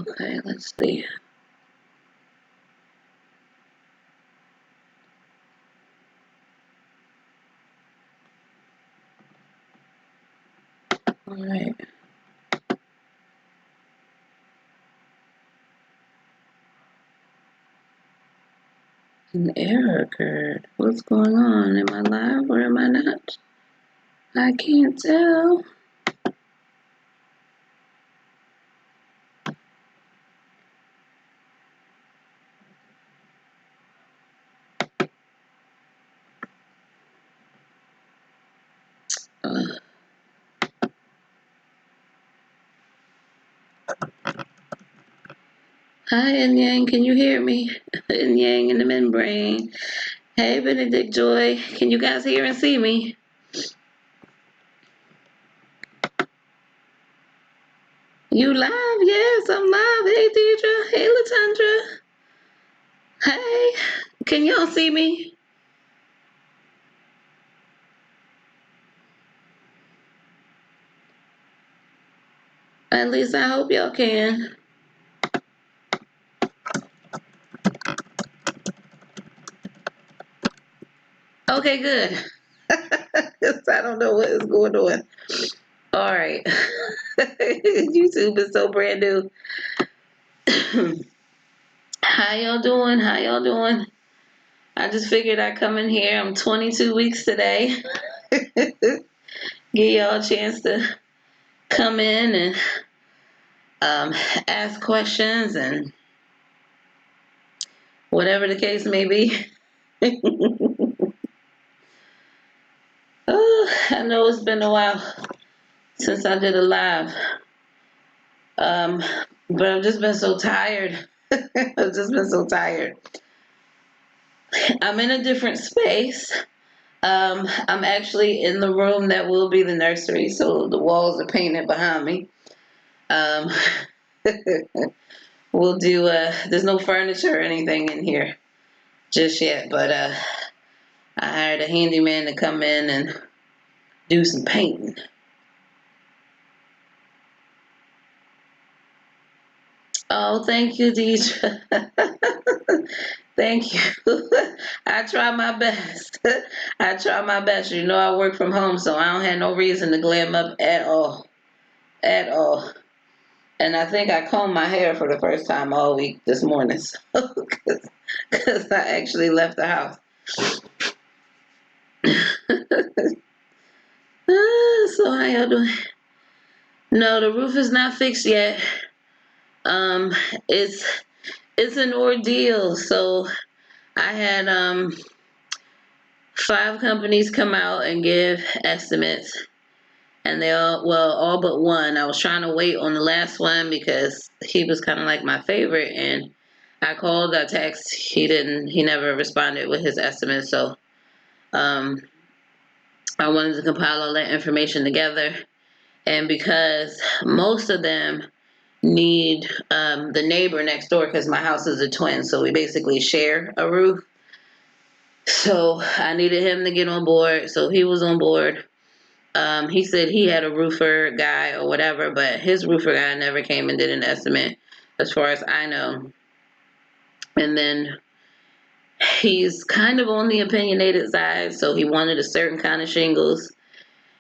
Okay, let's see. All right. An error occurred. What's going on? Am I live or am I not? I can't tell. Uh, Hi, Yin Yang. Can you hear me? Yin Yang in the membrane. Hey, Benedict Joy. Can you guys hear and see me? You live? Yes, I'm live. Hey, Deidre. Hey, Latundra. Hey, can y'all see me? At least I hope y'all can. Okay, good. 'Cause I don't know what is going on. All right. YouTube is so brand new. How y'all doing? How y'all doing? I just figured I'd come in here. I'm 22 weeks today. Give y'all a chance to come in and ask questions and whatever the case may be. Oh, I know it's been a while since I did a live. But I've just been so tired. I've just been so tired. I'm in a different space. I'm actually in the room that will be the nursery, so the walls are painted behind me. Um, we'll do, there's no furniture or anything in here just yet, but I hired a handyman to come in and do some painting. Oh, thank you, Deidre. Thank you. I try my best. I try my best. You know, I work from home, so I don't have no reason to glam up at all. At all. And I think I combed my hair for the first time all week this morning, so because I actually left the house. So how y'all doing? No, the roof is not fixed yet. Um, it's it's an ordeal. So I had 5 companies come out and give estimates, and they all but one. I was trying to wait on the last one because he was kind of like my favorite, and I called, I texted, he never responded with his estimate. So um, I wanted to compile all that information together, and because most of them need the neighbor next door, because my house is a twin, so we basically share a roof. So I needed him to get on board, so he was on board. He said he had a roofer guy or whatever, but his roofer guy never came and did an estimate, as far as I know. And then he's kind of on the opinionated side, so he wanted a certain kind of shingles.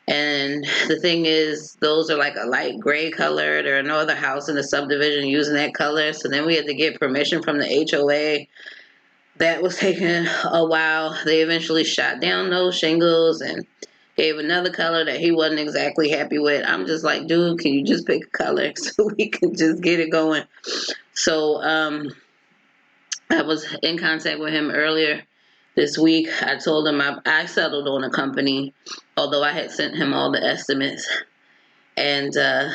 And the thing is, those are like a light gray color. There are no other house in the subdivision using that color. So then we had to get permission from the HOA. That was taking a while. They eventually shot down those shingles and gave another color that he wasn't exactly happy with. I'm just like, dude, can you just pick a color so we can just get it going? So I was in contact with him earlier this week. I told him I settled on a company, although I had sent him all the estimates. And and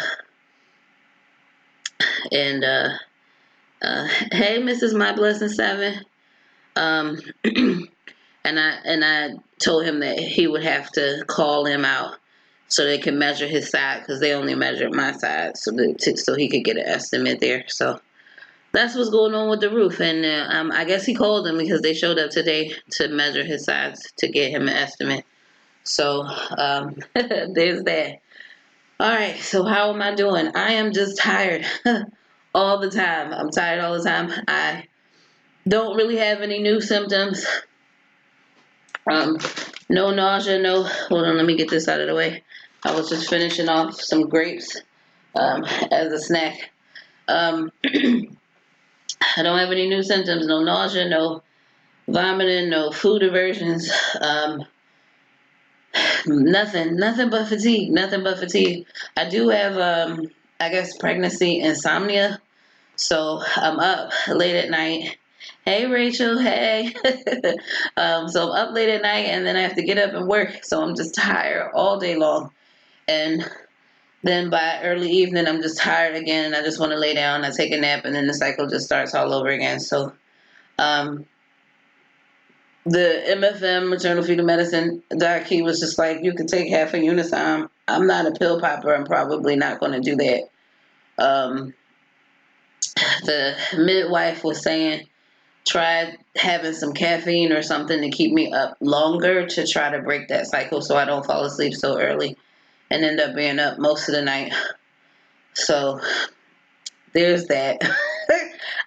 hey, Mrs. My Blessing 7. Um, and I told him that he would have to call him out so they can measure his side, because they only measured my side, so he could get an estimate there. So that's what's going on with the roof. And I guess he called them because they showed up today to measure his sides to get him an estimate. So there's that. All right. So how am I doing? I am just tired. all the time. I'm tired all the time. I don't really have any new symptoms. Um, no nausea, no. Hold on, let me get this out of the way. I was just finishing off some grapes as a snack. I don't have any new symptoms. No nausea, no vomiting, no food aversions. Nothing but fatigue. Nothing but fatigue. I do have, I guess, pregnancy insomnia. So I'm up late at night. Hey, Rachel. Hey. So I'm up late at night, and then I have to get up and work. So I'm just tired all day long. And then by early evening, I'm just tired again, and I just want to lay down. I take a nap, and then the cycle just starts all over again. So um, the MFM, maternal fetal medicine, Doc, was just like, you can take half a Unisom. I'm not a pill popper. I'm probably not going to do that. The midwife was saying, try having some caffeine or something to keep me up longer to try to break that cycle so I don't fall asleep so early and end up being up most of the night. So there's that.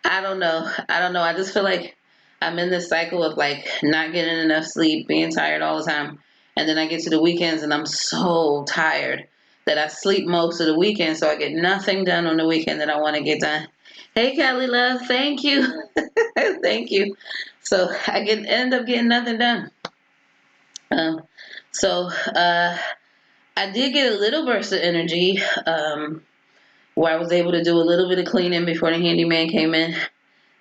I don't know. I just feel like I'm in this cycle of like not getting enough sleep, being tired all the time. And then I get to the weekends and I'm so tired that I sleep most of the weekend. So I get nothing done on the weekend that I want to get done. Hey, Kelly Love. Thank you. Thank you. So I end up getting nothing done. Um, so I did get a little burst of energy where I was able to do a little bit of cleaning before the handyman came in.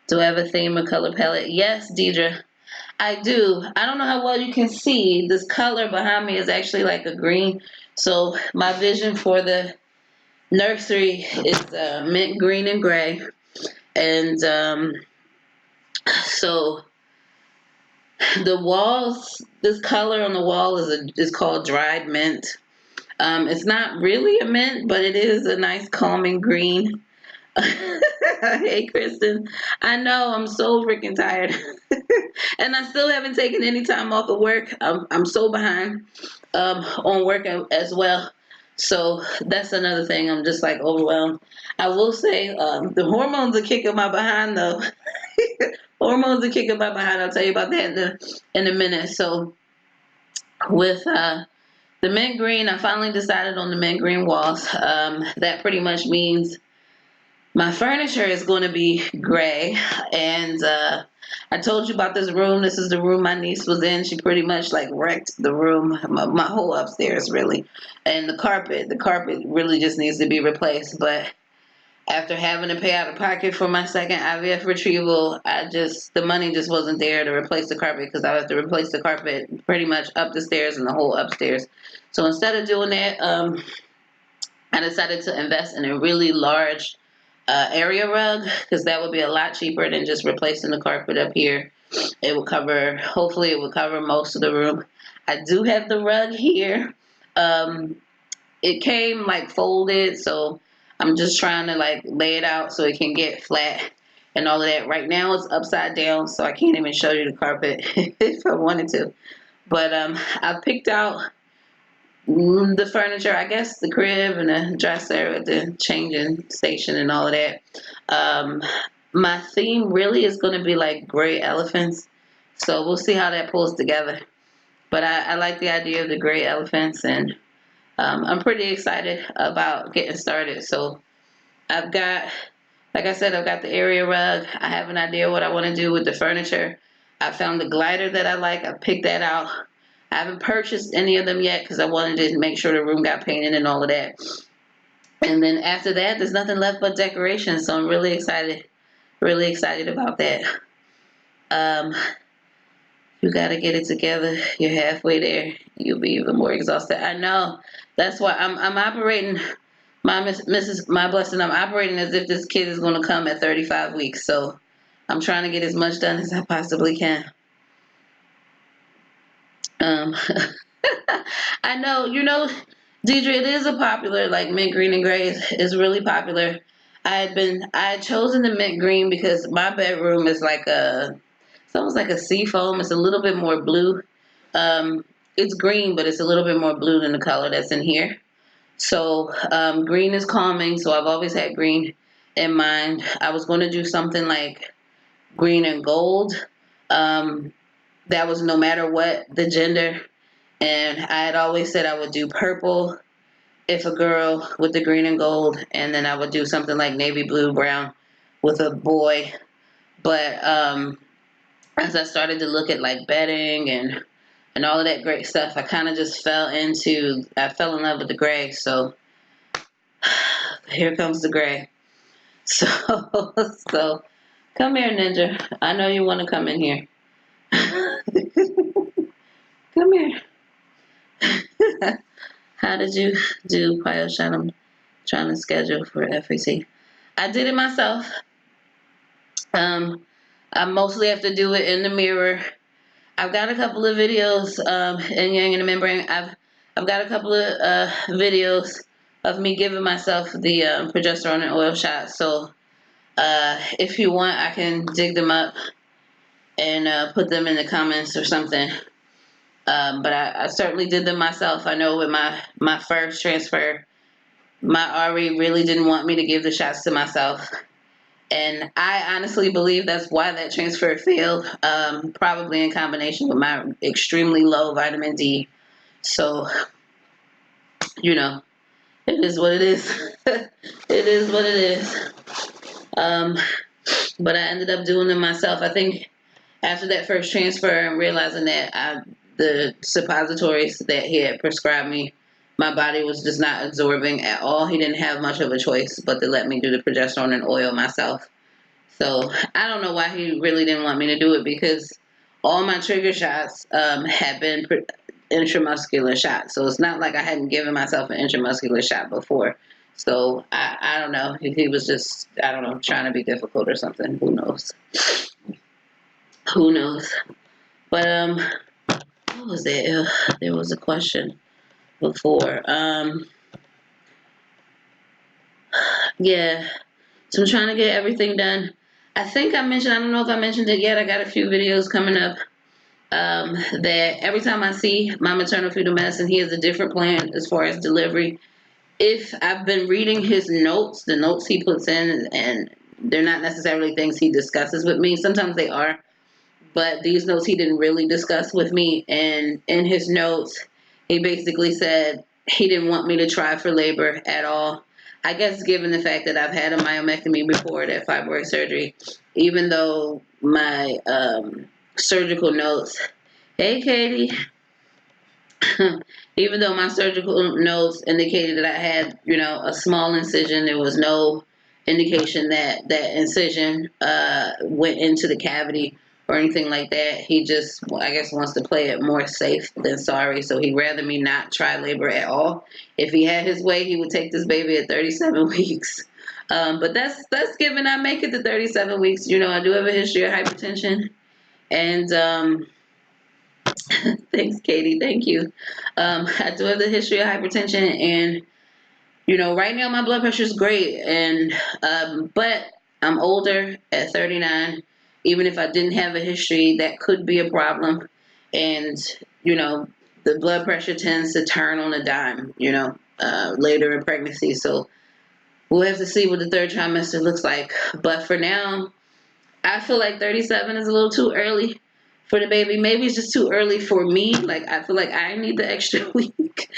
Do I have a theme or color palette? Yes, Deidre, I do. I don't know how well you can see. This color behind me is actually like a green. So my vision for the nursery is mint green and gray. And so the walls, this color on the wall is called dried mint. It's not really a mint, but it is a nice calming green. Hey, Kristen. I know I'm so freaking tired, and I still haven't taken any time off of work. I'm so behind on work as well. So that's another thing. I'm just like overwhelmed. I will say the hormones are kicking my behind though. Hormones are kicking my behind. I'll tell you about that in a minute. So with the mint green, I finally decided on the mint green walls. That pretty much means my furniture is going to be gray. And I told you about this room. This is the room my niece was in. She pretty much like wrecked the room, my whole upstairs really. And the carpet really just needs to be replaced. But after having to pay out of pocket for my second IVF retrieval, the money just wasn't there to replace the carpet because I have to replace the carpet pretty much up the stairs and the whole upstairs. So instead of doing that, I decided to invest in a really large area rug because that would be a lot cheaper than just replacing the carpet up here. Hopefully it would cover most of the room. I do have the rug here. It came like folded, so I'm just trying to like lay it out so it can get flat and all of that. Right now it's upside down, so I can't even show you the carpet if I wanted to. But I picked out the furniture, I guess the crib and the dresser at the changing station and all of that. Um, my theme really is going to be like gray elephants. So we'll see how that pulls together. But I like the idea of the gray elephants, and I'm pretty excited about getting started. So I've got, like I said, I've got the area rug. I have an idea what I want to do with the furniture. I found the glider that I like. I picked that out. I haven't purchased any of them yet because I wanted to make sure the room got painted and all of that. And then after that, there's nothing left but decoration. So I'm really excited about that. Um, you got to get it together. You're halfway there. You'll be even more exhausted. I know. That's why I'm operating. My blessing. I'm operating as if this kid is going to come at 35 weeks. So I'm trying to get as much done as I possibly can. Um, I know, Deidre, it is a popular, like mint green and gray is really popular. I had chosen the mint green because my bedroom is it's almost like a sea foam. It's a little bit more blue. It's green, but it's a little bit more blue than the color that's in here. So green is calming. So I've always had green. in mind. I was going to do something like green and gold. Um, that was no matter what the gender. And I had always said I would do purple if a girl with the green and gold, and then I would do something like navy blue brown with a boy. But as I started to look at like bedding and all of that great stuff, I kind of just I fell in love with the gray. So here comes the gray. So so come here, Ninja. I know you want to come in here. Come here. How did you do Pyoshot? I'm trying to schedule for FEC. I did it myself. Um, I mostly have to do it in the mirror. I've got a couple of videos in Yang in the Membrane. I've got a couple of videos of me giving myself the progesterone and oil shot. So if you want, I can dig them up and put them in the comments or something. But I certainly did them myself. I know with my first transfer, my RE really didn't want me to give the shots to myself. And I honestly believe that's why that transfer failed, probably in combination with my extremely low vitamin D. So, you know, it is what it is. It is what it is. Um, but I ended up doing them myself. I think after that first transfer and realizing that the suppositories that he had prescribed me, my body was just not absorbing at all. He didn't have much of a choice but to let me do the progesterone and oil myself. So I don't know why he really didn't want me to do it, because all my trigger shots had been intramuscular shots. So it's not like I hadn't given myself an intramuscular shot before. So I don't know. He was just, I don't know, trying to be difficult or something. Who knows? Who knows? But what was it? There was a question before. Yeah. So I'm trying to get everything done. I think I mentioned, I don't know if I mentioned it yet. I got a few videos coming up that every time I see my maternal fetal medicine, he has a different plan as far as delivery. If I've been reading his notes, the notes he puts in, and they're not necessarily things he discusses with me. Sometimes they are, but these notes he didn't really discuss with me. And in his notes, he basically said he didn't want me to try for labor at all. I guess given the fact that I've had a myomectomy before that fibroid surgery, even though my surgical notes, hey Katie, even though my surgical notes indicated that I had, a small incision, there was no indication that that incision went into the cavity or anything like that. He just, I guess, wants to play it more safe than sorry. So he'd rather me not try labor at all. If he had his way, he would take this baby at 37 weeks. But that's given I make it to 37 weeks. I do have a history of hypertension. And thanks, Katie. Thank you. I do have the history of hypertension, and right now my blood pressure is great, and but I'm older at 39. Even if I didn't have a history, that could be a problem, and the blood pressure tends to turn on a dime. Later in pregnancy, so we'll have to see what the third trimester looks like. But for now, I feel like 37 is a little too early for the baby. Maybe it's just too early for me. Like, I feel like I need the extra week.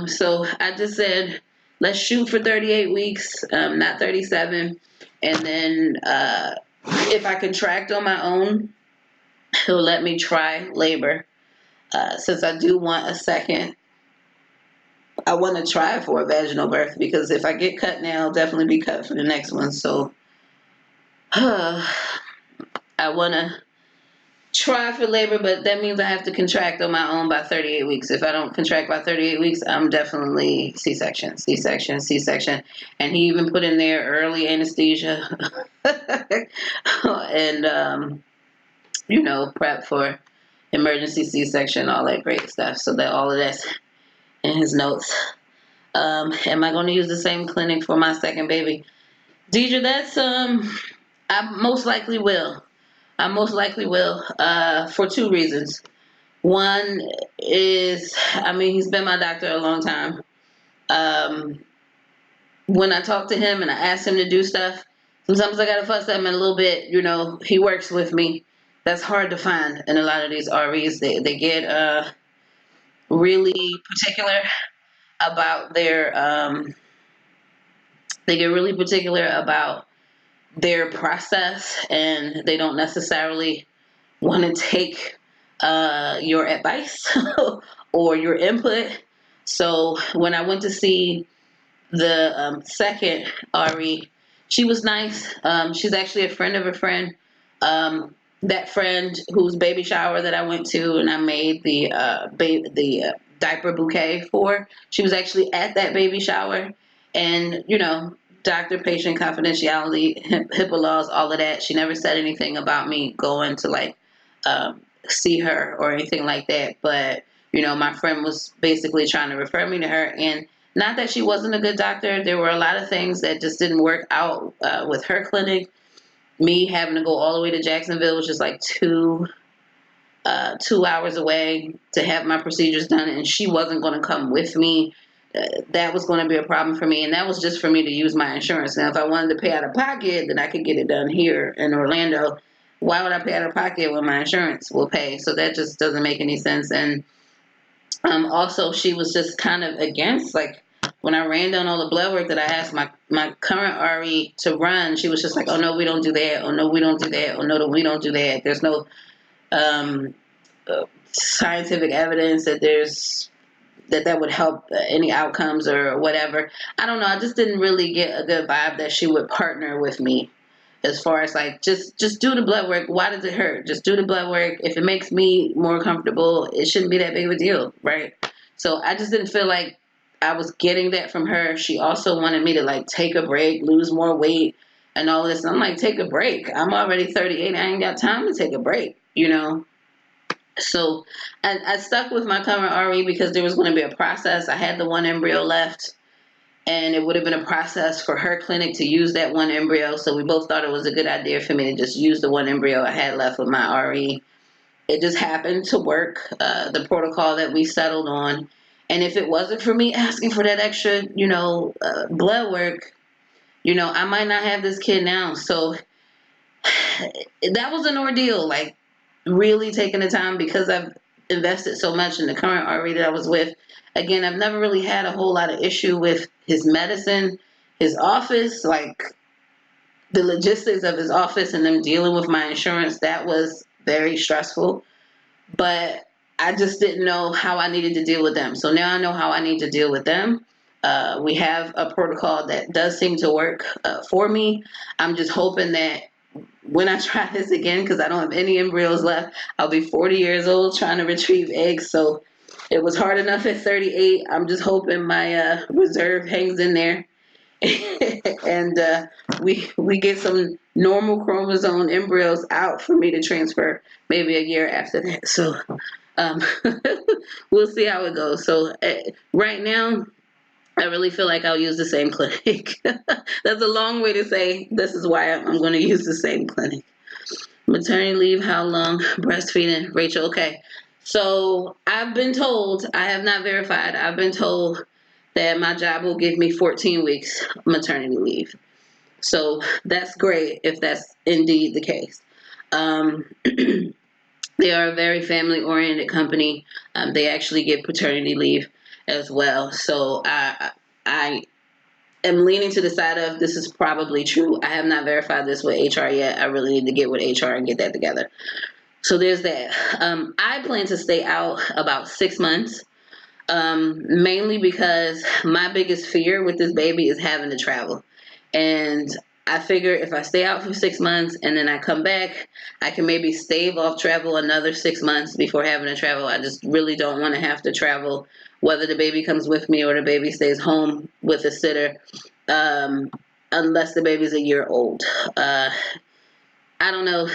So I just said, let's shoot for 38 weeks, not 37. And then if I contract on my own, he'll let me try labor. Since I do want a second, I want to try for a vaginal birth, because if I get cut now, I'll definitely be cut for the next one. So I want to try for labor, but that means I have to contract on my own by 38 weeks. If I don't contract by 38 weeks, I'm definitely C-section, C-section, C-section. And he even put in there early anesthesia and, prep for emergency C-section, all that great stuff. So that all of that's in his notes. Am I going to use the same clinic for my second baby? Deidre, that's, I most likely will. I most likely will, for two reasons. One is, he's been my doctor a long time. when I talk to him and I ask him to do stuff, sometimes I gotta fuss at him a little bit. He works with me. That's hard to find in a lot of these REs. They get really particular about their process, and they don't necessarily want to take your advice or your input. So when I went to see the second RE, she was nice. She's actually a friend of a friend. That friend whose baby shower that I went to and I made the diaper bouquet for, she was actually at that baby shower. And doctor patient confidentiality, HIPAA laws, all of that. She never said anything about me going to see her or anything like that. But my friend was basically trying to refer me to her, and not that she wasn't a good doctor. There were a lot of things that just didn't work out with her clinic. Me having to go all the way to Jacksonville, which is like 2 hours away, to have my procedures done, and she wasn't going to come with me. That was going to be a problem for me, and that was just for me to use my insurance. Now, if I wanted to pay out of pocket, then I could get it done here in Orlando. Why would I pay out of pocket when my insurance will pay? So that just doesn't make any sense. And also, she was just kind of against, like, when I ran down all the blood work that I asked my current RE to run, she was just like, oh, no, we don't do that. Oh, no, we don't do that. Oh, no, we don't do that. There's no scientific evidence that would help any outcomes or whatever. I don't know. I just didn't really get a good vibe that she would partner with me as far as like, just do the blood work. Why does it hurt? Just do the blood work. If it makes me more comfortable, it shouldn't be that big of a deal, right? So I just didn't feel like I was getting that from her. She also wanted me to like take a break, lose more weight, and all this. And I'm like, take a break. I'm already 38. I ain't got time to take a break. So I stuck with my current RE because there was going to be a process. I had the one embryo left, and it would have been a process for her clinic to use that one embryo. So we both thought it was a good idea for me to just use the one embryo I had left with my RE. It just happened to work, the protocol that we settled on. And if it wasn't for me asking for that extra, blood work, I might not have this kid now. So that was an ordeal, like really taking the time, because I've invested so much in the current RE that I was with. Again, I've never really had a whole lot of issue with his medicine, his office, like the logistics of his office and them dealing with my insurance. That was very stressful, but I just didn't know how I needed to deal with them. So now I know how I need to deal with them. We have a protocol that does seem to work for me. I'm just hoping that when I try this again, because I don't have any embryos left, I'll be 40 years old trying to retrieve eggs. So it was hard enough at 38. I'm just hoping my reserve hangs in there, and we get some normal chromosome embryos out for me to transfer maybe a year after that. So um, we'll see how it goes. So right now, I really feel like I'll use the same clinic. That's a long way to say this is why I'm going to use the same clinic. Maternity leave, how long? Breastfeeding, Rachel. Okay. So I've been told, I have not verified, I've been told that my job will give me 14 weeks maternity leave. So that's great if that's indeed the case. Um, they are a very family oriented company. They actually give paternity leave as well. So I am leaning to the side of this is probably true. I have not verified this with HR yet. I really need to get with HR and get that together. So there's that. I plan to stay out about 6 months, mainly because my biggest fear with this baby is having to travel. And I figure if I stay out for 6 months and then I come back, I can maybe stave off travel another 6 months before having to travel. I just really don't want to have to travel, whether the baby comes with me or the baby stays home with a sitter, um, unless the baby's a year old. I don't know.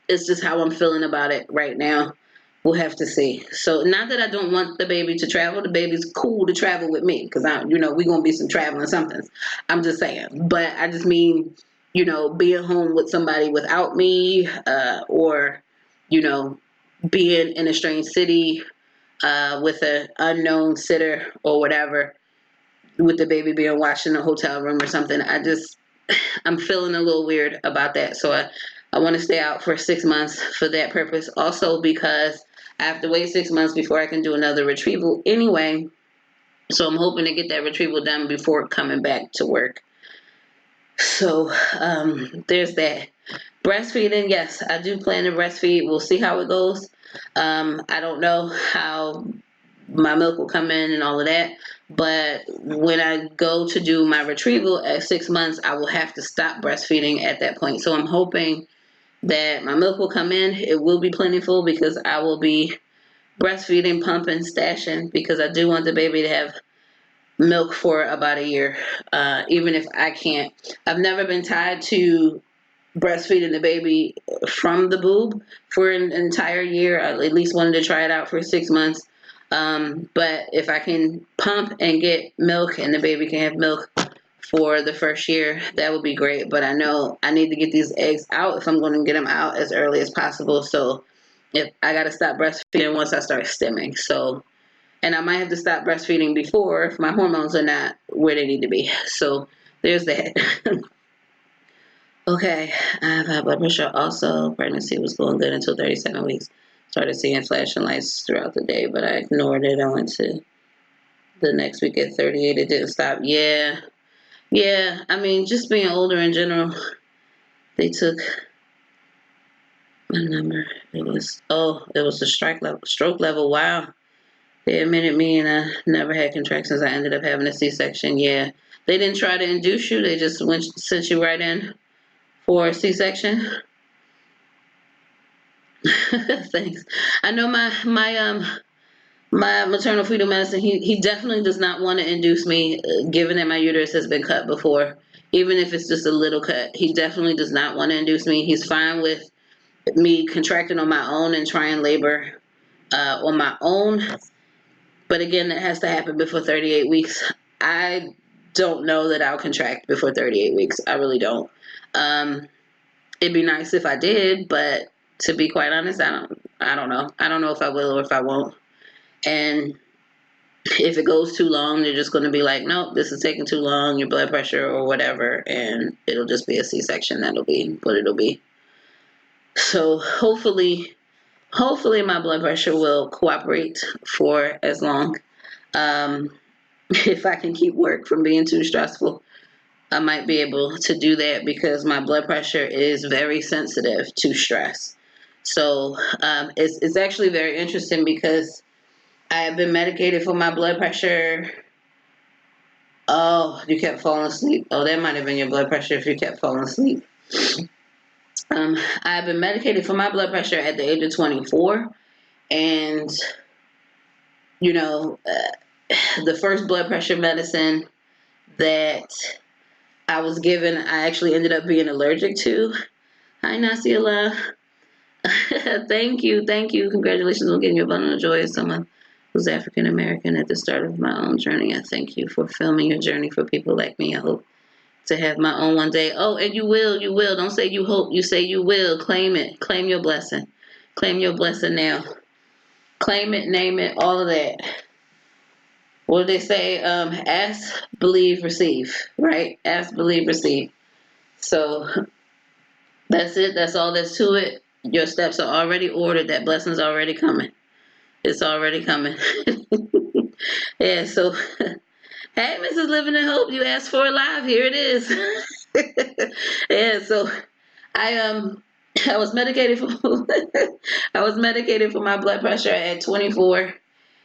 It's just how I'm feeling about it right now. We'll have to see. So not that I don't want the baby to travel. The baby's cool to travel with me because we're gonna be some traveling somethings. I'm just saying. But I just mean, being home with somebody without me, or you know, being in a strange city with an unknown sitter or whatever. with the baby being watched in a hotel room or something. I'm feeling a little weird about that. So I want to stay out for 6 months for that purpose. Also because I have to wait 6 months before I can do another retrieval anyway. So I'm hoping to get that retrieval done before coming back to work. So there's that. Breastfeeding, yes, I do plan to breastfeed. We'll see how it goes. I don't know how my milk will come in and all of that. But when I go to do my retrieval at 6 months, I will have to stop breastfeeding at that point. So I'm hoping that my milk will come in. It will be plentiful because I will be breastfeeding, pumping, stashing, because I do want the baby to have milk for about a year, even if I can't. I've never been tied to breastfeeding the baby from the boob for an entire year. I at least wanted to try it out for 6 months. But if I can pump and get milk and the baby can have milk for the first year, that would be great. But I know I need to get these eggs out if I'm going to get them out as early as possible. So if I got to stop breastfeeding once I start stimming. So, and I might have to stop breastfeeding before if my hormones are not where they need to be. So there's that. Okay, I have high blood pressure. Also, pregnancy was going good until 37 weeks. Started seeing flashing lights throughout the day, but I ignored it. I went to the next week at 38. It didn't stop. Yeah. I mean, just being older in general, they took my number. It was the stroke level. Wow. They admitted me, and I never had contractions. I ended up having a C-section. Yeah, they didn't try to induce you. They just sent you right in for a C-section. Thanks. I know my maternal fetal medicine. He definitely does not want to induce me, given that my uterus has been cut before, even if it's just a little cut. He definitely does not want to induce me. He's fine with me contracting on my own and trying labor on my own. But again, that has to happen before 38 weeks. I don't know that I'll contract before 38 weeks. I really don't. It'd be nice if I did, but to be quite honest, I don't know. I don't know if I will or if I won't. And if it goes too long, they're just going to be like, nope, this is taking too long, your blood pressure or whatever, and it'll just be a C-section. That'll be what it'll be. So hopefully my blood pressure will cooperate for as long. If I can keep work from being too stressful, I might be able to do that because my blood pressure is very sensitive to stress. So it's actually very interesting because I have been medicated for my blood pressure. Oh, you kept falling asleep. Oh, that might have been your blood pressure if you kept falling asleep. I've been medicated for my blood pressure at the age of 24. And, the first blood pressure medicine that I was given, I actually ended up being allergic to. Hi, Nasiela. Thank you. Congratulations on getting your bundle of joy as someone who's African American at the start of my own journey. I thank you for filming your journey for people like me. I hope to have my own one day. Oh, and you will. Don't say you hope. You say you will. Claim it. Claim your blessing. Claim your blessing now. Claim it, name it, all of that. What do they say? Ask, believe, receive. Right? Ask, believe, receive. So that's it. That's all there's to it. Your steps are already ordered. That blessing's already coming. It's already coming. Yeah, so hey, Mrs. Living in Hope, you asked for it live. Here it is. Yeah, so I I was medicated for I was medicated for my blood pressure at 24,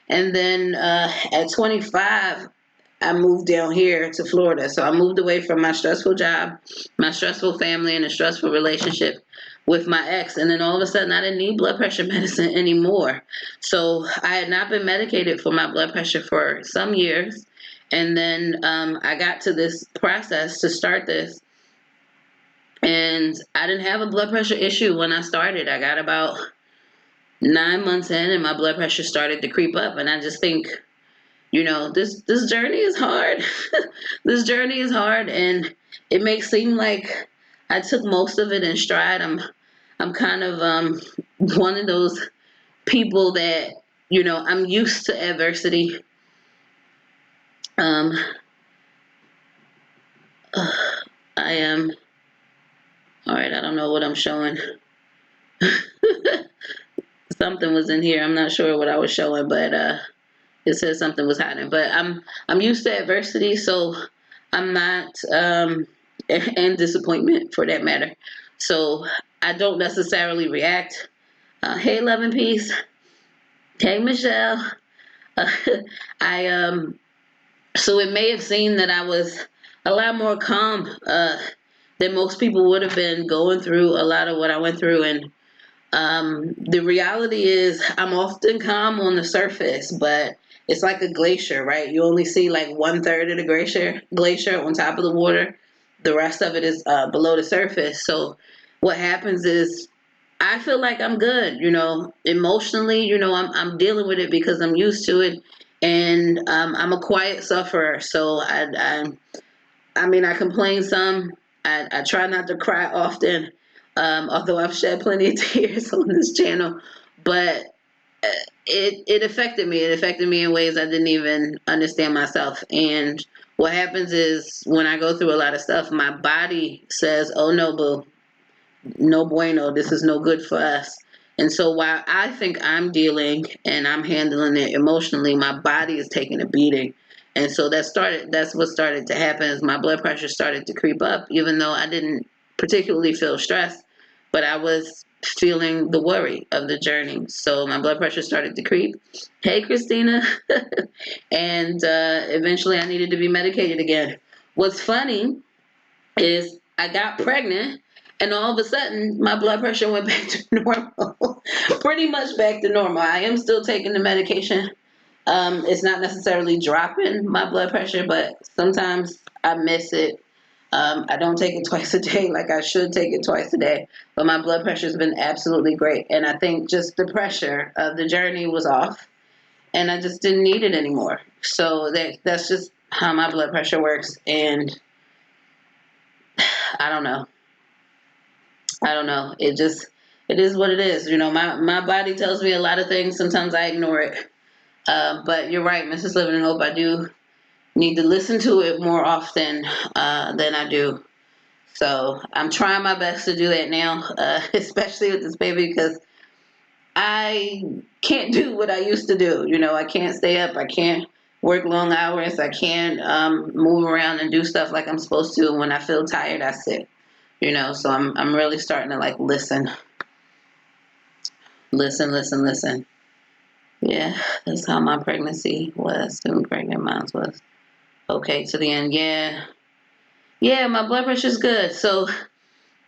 and then at 25 I moved down here to Florida. So I moved away from my stressful job, my stressful family, and a stressful relationship with my ex. And then all of a sudden, I didn't need blood pressure medicine anymore. So I had not been medicated for my blood pressure for some years. And then I got to this process to start this. And I didn't have a blood pressure issue when I started. I got about 9 months in, and my blood pressure started to creep up. And I just think, this journey is hard. This journey is hard, and it may seem like I took most of it in stride. I'm kind of one of those people that, I'm used to adversity. I am. All right, I don't know what I'm showing. Something was in here. I'm not sure what I was showing, but it says something was happening. But I'm used to adversity, so I'm not and disappointment for that matter. So I don't necessarily react. Hey, love and peace. Hey, Michelle. I So it may have seemed that I was a lot more calm than most people would have been going through a lot of what I went through, and the reality is I'm often calm on the surface, but it's like a glacier, right? You only see like 1/3 of the glacier on top of the water. The rest of it is below the surface. So what happens is I feel like I'm good, emotionally, I'm dealing with it because I'm used to it. And I'm a quiet sufferer. So I mean, I complain some. I try not to cry often, although I've shed plenty of tears on this channel. But it affected me. It affected me in ways I didn't even understand myself. And what happens is when I go through a lot of stuff, my body says, "Oh no, boo, no bueno. This is no good for us." And so while I think I'm dealing and I'm handling it emotionally, my body is taking a beating. And so that's what started to happen is my blood pressure started to creep up, even though I didn't particularly feel stressed, but I was feeling the worry of the journey. So my blood pressure started to creep. Hey, Christina. And eventually I needed to be medicated again. What's funny is I got pregnant and all of a sudden my blood pressure went back to normal. Pretty much back to normal. I am still taking the medication. It's not necessarily dropping my blood pressure, but sometimes I miss it. I don't take it twice a day like I should take it twice a day, but my blood pressure has been absolutely great. And I think just the pressure of the journey was off and I just didn't need it anymore. So that's just how my blood pressure works. And I don't know. I don't know. It is what it is. My body tells me a lot of things. Sometimes I ignore it. But you're right, Mrs. Living in Hope. I do need to listen to it more often than I do. So I'm trying my best to do that now, especially with this baby, because I can't do what I used to do. I can't stay up. I can't work long hours. I can't move around and do stuff like I'm supposed to. And when I feel tired, I sit. So I'm really starting to like listen. Listen. Yeah, that's how my pregnancy was. Soon pregnant moms was. Okay, to the end. Yeah, my blood pressure's good. So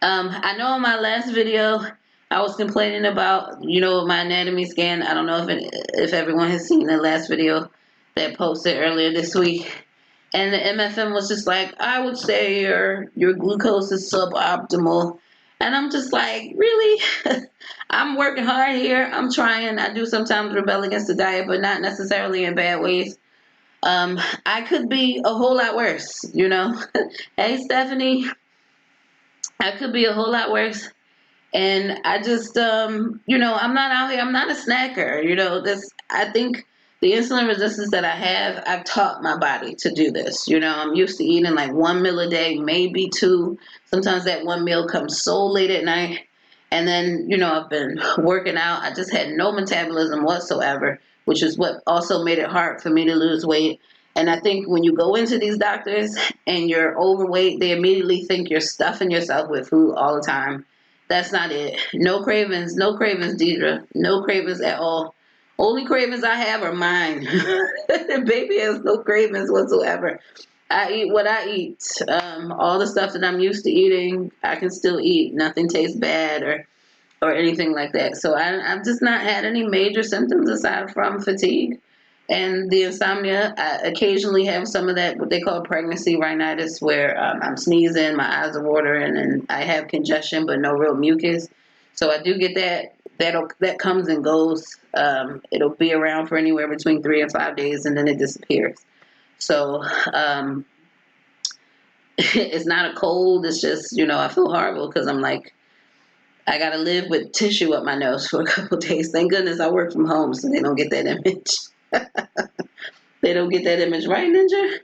I know in my last video I was complaining about, my anatomy scan. I don't know if everyone has seen the last video that posted earlier this week. And the MFM was just like, I would say your glucose is suboptimal. And I'm just like, really? I'm working hard here. I'm trying. I do sometimes rebel against the diet, but not necessarily in bad ways. I could be a whole lot worse. Hey, Stephanie, I could be a whole lot worse. And I just, I'm not out here. I'm not a snacker. I think the insulin resistance that I have, I've taught my body to do this. I'm used to eating like one meal a day, maybe two. Sometimes that one meal comes so late at night. And then, I've been working out. I just had no metabolism whatsoever, which is what also made it hard for me to lose weight. And I think when you go into these doctors and you're overweight, they immediately think you're stuffing yourself with food all the time. That's not it. No cravings, Deidre. No cravings at all. Only cravings I have are mine. The baby has no cravings whatsoever. I eat what I eat. All the stuff that I'm used to eating, I can still eat. Nothing tastes bad or anything like that. So I've just not had any major symptoms aside from fatigue and the insomnia. I occasionally have some of that, what they call pregnancy rhinitis, where I'm sneezing, my eyes are watering, and I have congestion, but no real mucus. So I do get that. That comes and goes. It'll be around for anywhere between 3 and 5 days, and then it disappears. So it's not a cold. It's just, I feel horrible because I'm like, I got to live with tissue up my nose for a couple of days. Thank goodness I work from home, so they don't get that image. They don't get that image, right, Ninja?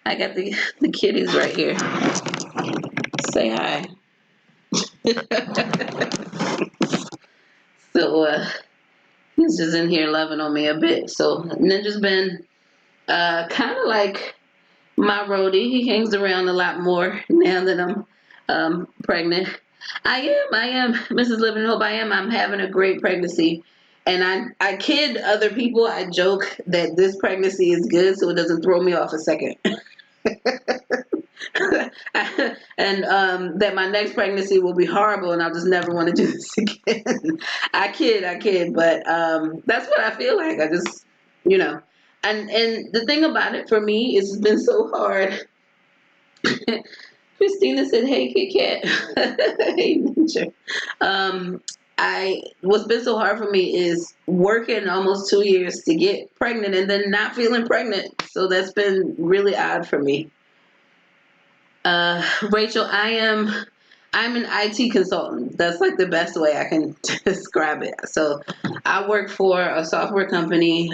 I got the kitties right here. Say hi. So he's just in here loving on me a bit. So Ninja's been kind of like my roadie. He hangs around a lot more now that I'm pregnant. I am, Mrs. Living Hope. I'm having a great pregnancy. And I kid other people. I joke that this pregnancy is good so it doesn't throw me off a second. And that my next pregnancy will be horrible and I'll just never want to do this again. I kid, but that's what I feel like. I just, you know, and the thing about it for me is it's been so hard. Christina said, "Hey, Kit Kat." Hey, Ninja. What's been so hard for me is working almost 2 years to get pregnant and then not feeling pregnant. So that's been really odd for me. Rachel, I'm an IT consultant. That's like the best way I can describe it. So I work for a software company.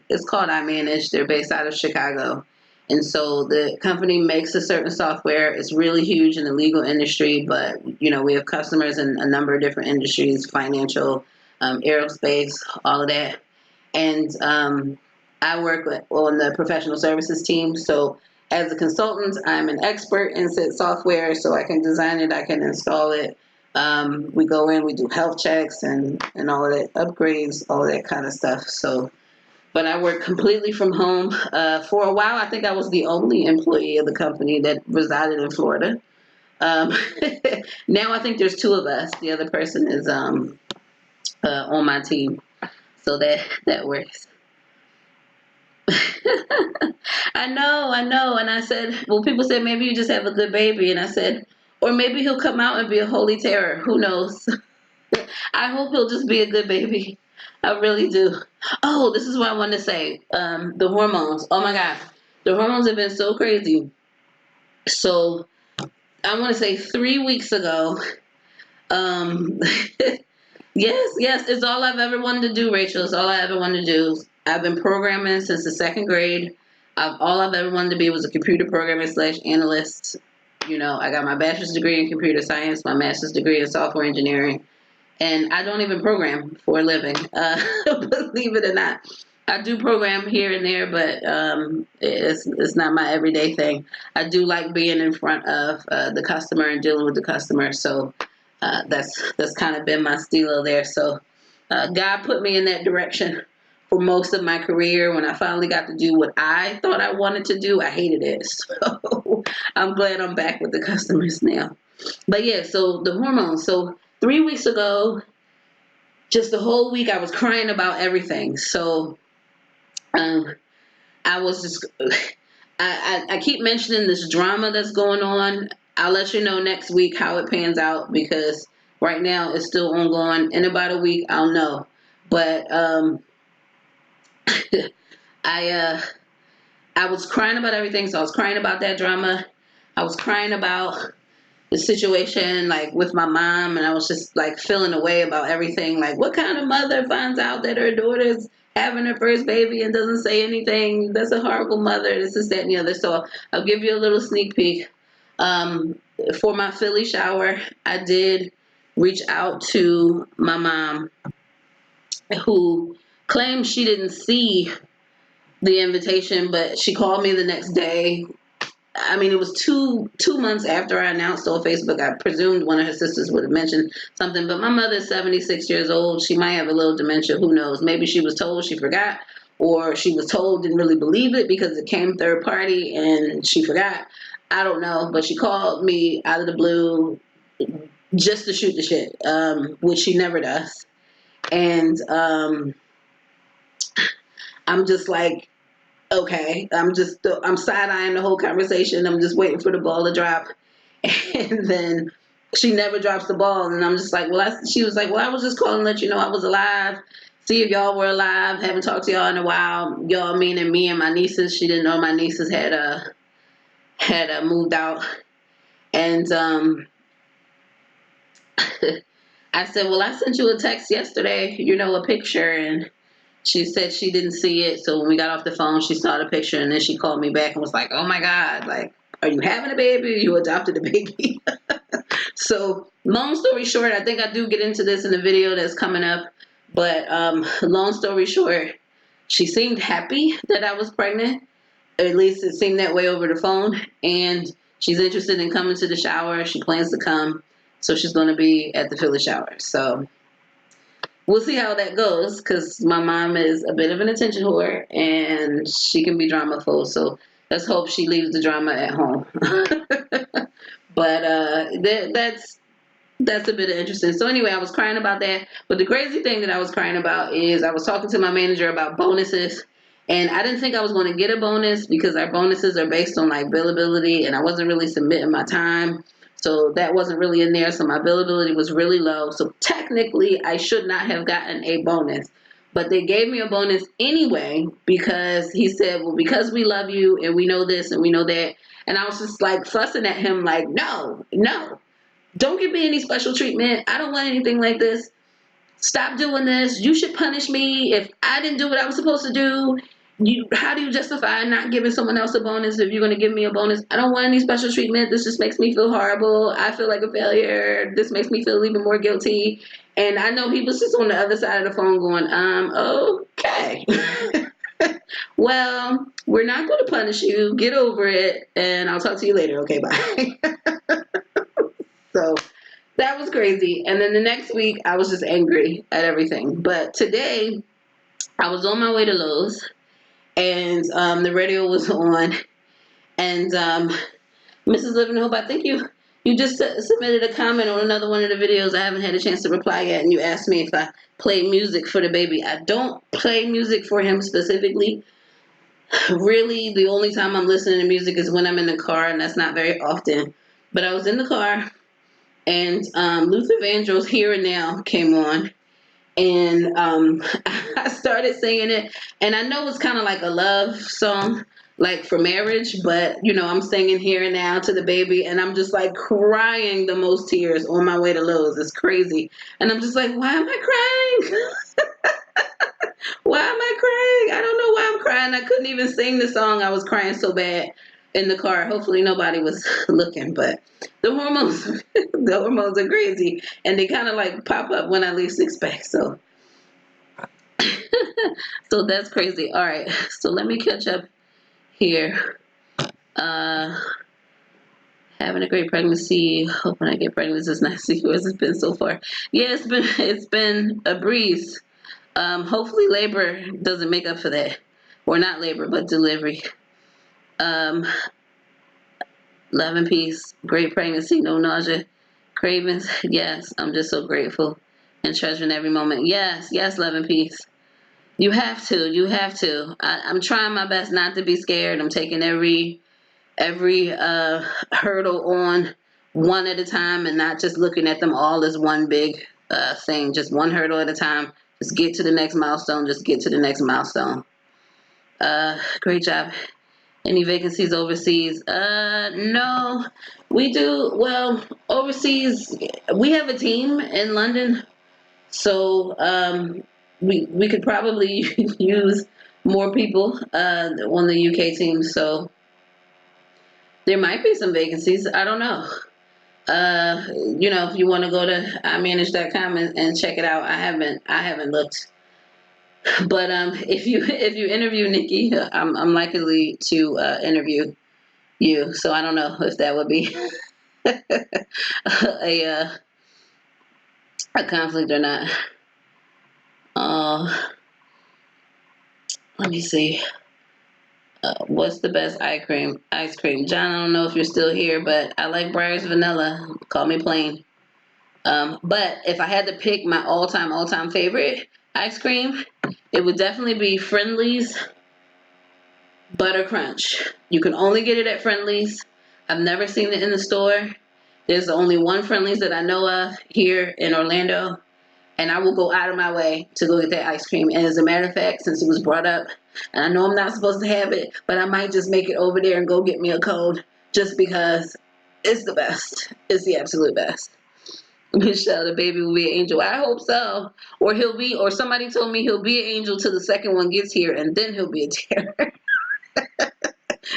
It's called I Manage. They're based out of Chicago. And so the company makes a certain software. It's really huge in the legal industry, but we have customers in a number of different industries, financial, aerospace, all of that. And I work on the professional services team. So as a consultant, I'm an expert in said software, so I can design it, I can install it. We go in, we do health checks and all of that, upgrades, all of that kind of stuff. So, but I work completely from home. For a while, I think I was the only employee of the company that resided in Florida. Um, Now I think there's two of us. The other person is on my team, so that works. I know. And I said, well, people said maybe you just have a good baby. And I said, or maybe he'll come out and be a holy terror. Who knows? I hope he'll just be a good baby. I really do. Oh, this is what I want to say. The hormones. Oh my God. The hormones have been so crazy. So I want to say 3 weeks ago. Um, yes. It's all I've ever wanted to do, Rachel. It's all I ever wanted to do. I've been programming since the second grade. All I've ever wanted to be was a computer programmer / analyst. I got my bachelor's degree in computer science, my master's degree in software engineering, and I don't even program for a living. Believe it or not, I do program here and there, but it's not my everyday thing. I do like being in front of the customer and dealing with the customer, so that's kind of been my stilo there. So God put me in that direction for most of my career. When I finally got to do what I thought I wanted to do, I hated it. So I'm glad I'm back with the customers now. But yeah, so the hormones. So 3 weeks ago, just the whole week, I was crying about everything. So um, I was just, I keep mentioning this drama that's going on. I'll let you know next week how it pans out because right now it's still ongoing. In about a week, I'll know. But I I was crying about everything. So I was crying about that drama. I was crying about the situation, like with my mom, and I was just like feeling away about everything. Like, what kind of mother finds out that her daughter's having her first baby and doesn't say anything? That's a horrible mother. This is that and the other. So I'll give you a little sneak peek. Um, for my Philly shower, I did reach out to my mom, who claimed she didn't see the invitation, but she called me the next day. I mean, it was two months after I announced on Facebook. I presumed one of her sisters would have mentioned something, but my mother's 76 years old. She might have a little dementia. Who knows? Maybe she was told, she forgot, or she was told, didn't really believe it because it came third party and she forgot. I don't know, but she called me out of the blue just to shoot the shit, which she never does. And I'm just like, okay, I'm side eyeing the whole conversation. I'm just waiting for the ball to drop, and then she never drops the ball. And I'm just like, she was like, well, I was just calling to let you know I was alive, see if y'all were alive. Haven't talked to y'all in a while. Y'all meaning me and my nieces. She didn't know my nieces had moved out, and I said, well, I sent you a text yesterday, a picture, and she said she didn't see it. So when we got off the phone, she saw the picture, and then she called me back and was like, oh my God, like, are you having a baby? Or you adopted a baby? So long story short, I think I do get into this in the video that's coming up. But long story short, she seemed happy that I was pregnant. At least it seemed that way over the phone. And she's interested in coming to the shower. She plans to come. So she's going to be at the Philly shower. So we'll see how that goes, because my mom is a bit of an attention whore and she can be dramaful. So let's hope she leaves the drama at home. But that's a bit of interesting. So anyway, I was crying about that. But the crazy thing that I was crying about is I was talking to my manager about bonuses. And I didn't think I was going to get a bonus because our bonuses are based on like billability, and I wasn't really submitting my time. So that wasn't really in there. So my billability was really low. So technically I should not have gotten a bonus. But they gave me a bonus anyway because he said, well, because we love you and we know this and we know that. And I was just like fussing at him like, no, don't give me any special treatment. I don't want anything like this. Stop doing this. You should punish me if I didn't do what I was supposed to do. How do you justify not giving someone else a bonus if you're going to give me a bonus? I don't want any special treatment. This just makes me feel horrible. I feel like a failure. This makes me feel even more guilty. And I know he was just on the other side of the phone going, okay. Well, we're not going to punish you. Get over it. And I'll talk to you later. Okay, bye. So that was crazy. And then the next week, I was just angry at everything. But today, I was on my way to Lowe's, and the radio was on. And Mrs. Living Hope, I think you just submitted a comment on another one of the videos. I haven't had a chance to reply yet, and you asked me if I play music for the baby. I don't play music for him specifically. Really, the only time I'm listening to music is when I'm in the car, and that's not very often. But I was in the car, and Luther Vandross' Here and Now came on, and I started singing it. And I know it's kind of like a love song, like for marriage, but I'm singing Here and Now to the baby, and I'm just like crying the most tears on my way to Lowe's. It's crazy. And I'm just like, why am I crying? Why am I crying? I don't know why I'm crying. I couldn't even sing the song. I was crying so bad in the car. Hopefully nobody was looking, but the hormones, the hormones are crazy, and they kind of like pop up when I leave six pack. So, so that's crazy. All right. So let me catch up here. Having a great pregnancy. Hoping I get pregnant. This is not secret. It's been so far. Yeah, it's been a breeze. Hopefully labor doesn't make up for that, or not labor, but delivery. Love and peace. Great pregnancy. No nausea, cravings. Yes, I'm just so grateful and treasuring every moment. Yes, love and peace. You have to. You have to. I'm trying my best not to be scared. I'm taking every hurdle on one at a time, and not just looking at them all as one big thing. Just one hurdle at a time. Just get to the next milestone. Just get to the next milestone. Great job. Any vacancies overseas? No. We do, well, overseas, we have a team in London, so we could probably use more people on the UK team, so there might be some vacancies. I don't know. If you want to go to imanage.com and check it out. I haven't looked. But if you interview Nikki, I'm likely to interview you. So I don't know if that would be a conflict or not. Let me see. What's the best ice cream? John, I don't know if you're still here, but I like Breyers vanilla. Call me plain. But if I had to pick my all-time favorite ice cream, it would definitely be Friendly's Butter Crunch. You can only get it at Friendly's. I've never seen it in the store. There's only one Friendly's that I know of here in Orlando, and I will go out of my way to go get that ice cream. And as a matter of fact, since it was brought up, and I know I'm not supposed to have it, but I might just make it over there and go get me a cone just because it's the best. It's the absolute best. Michelle, the baby will be an angel. I hope so. Or somebody told me he'll be an angel till the second one gets here, and then he'll be a terror.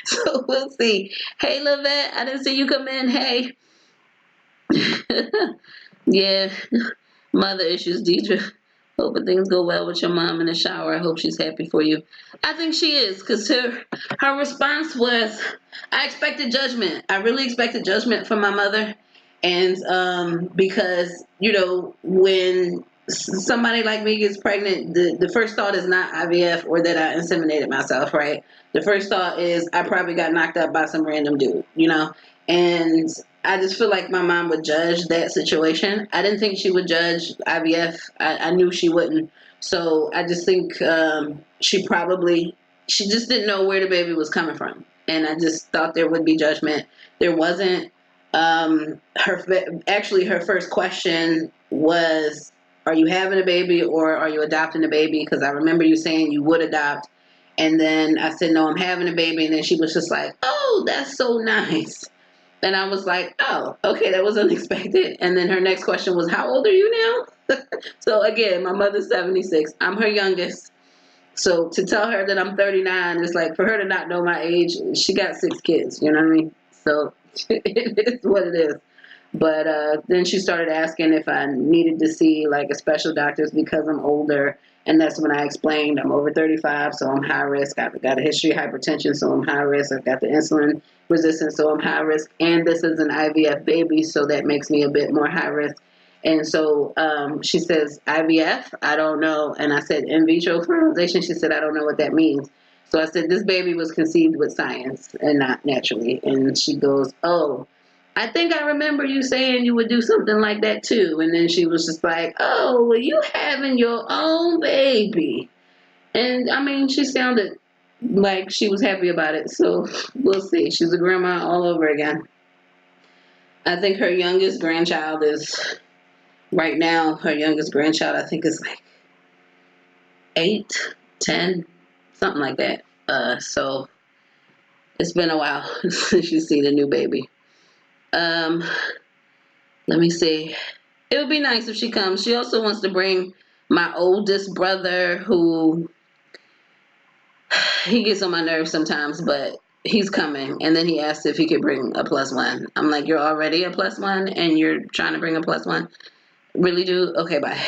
So we'll see. Hey, Lavette, I didn't see you come in. Hey. Yeah, mother issues, Deidre. Hoping things go well with your mom in the shower. I hope she's happy for you. I think she is, because her response was, I expected judgment. I really expected judgment from my mother, and because when somebody like me gets pregnant, the first thought is not IVF or that I inseminated myself, right? The first thought is I probably got knocked up by some random dude. And I just feel like my mom would judge that situation. I didn't think she would judge IVF. I knew she wouldn't. So I just think she just didn't know where the baby was coming from. And I just thought there would be judgment. There wasn't. Her first question was, are you having a baby or are you adopting a baby? Because I remember you saying you would adopt. And then I said, no, I'm having a baby. And then she was just like, oh, that's so nice. And I was like, oh, okay, that was unexpected. And then her next question was, how old are you now? So again, my mother's 76. I'm her youngest. So to tell her that I'm 39 is like for her to not know my age. She got 6 kids, you know what I mean? So it is what it is. But then she started asking if I needed to see like a special doctors because I'm older. And that's when I explained I'm over 35, so I'm high risk. I've got a history of hypertension, so I'm high risk. I've got the insulin resistance, so I'm high risk. And this is an IVF baby, so that makes me a bit more high risk. And so she says, IVF? I don't know. And I said, in vitro fertilization? She said, I don't know what that means. So I said, this baby was conceived with science and not naturally. And she goes, oh, I think I remember you saying you would do something like that too. And then she was just like, oh, well, you having your own baby. And I mean, she sounded like she was happy about it. So we'll see. She's a grandma all over again. I think her youngest grandchild is, right now, her youngest grandchild, I think is like 8, 10, something like that. So it's been a while since she's seen a new baby. Um, Let me see. It would be nice if she comes. She also wants to bring my oldest brother, who he gets on my nerves sometimes, but he's coming. And then he asked if he could bring a plus one. I'm like, you're already a plus one and you're trying to bring a plus one? Really, do? Okay, bye.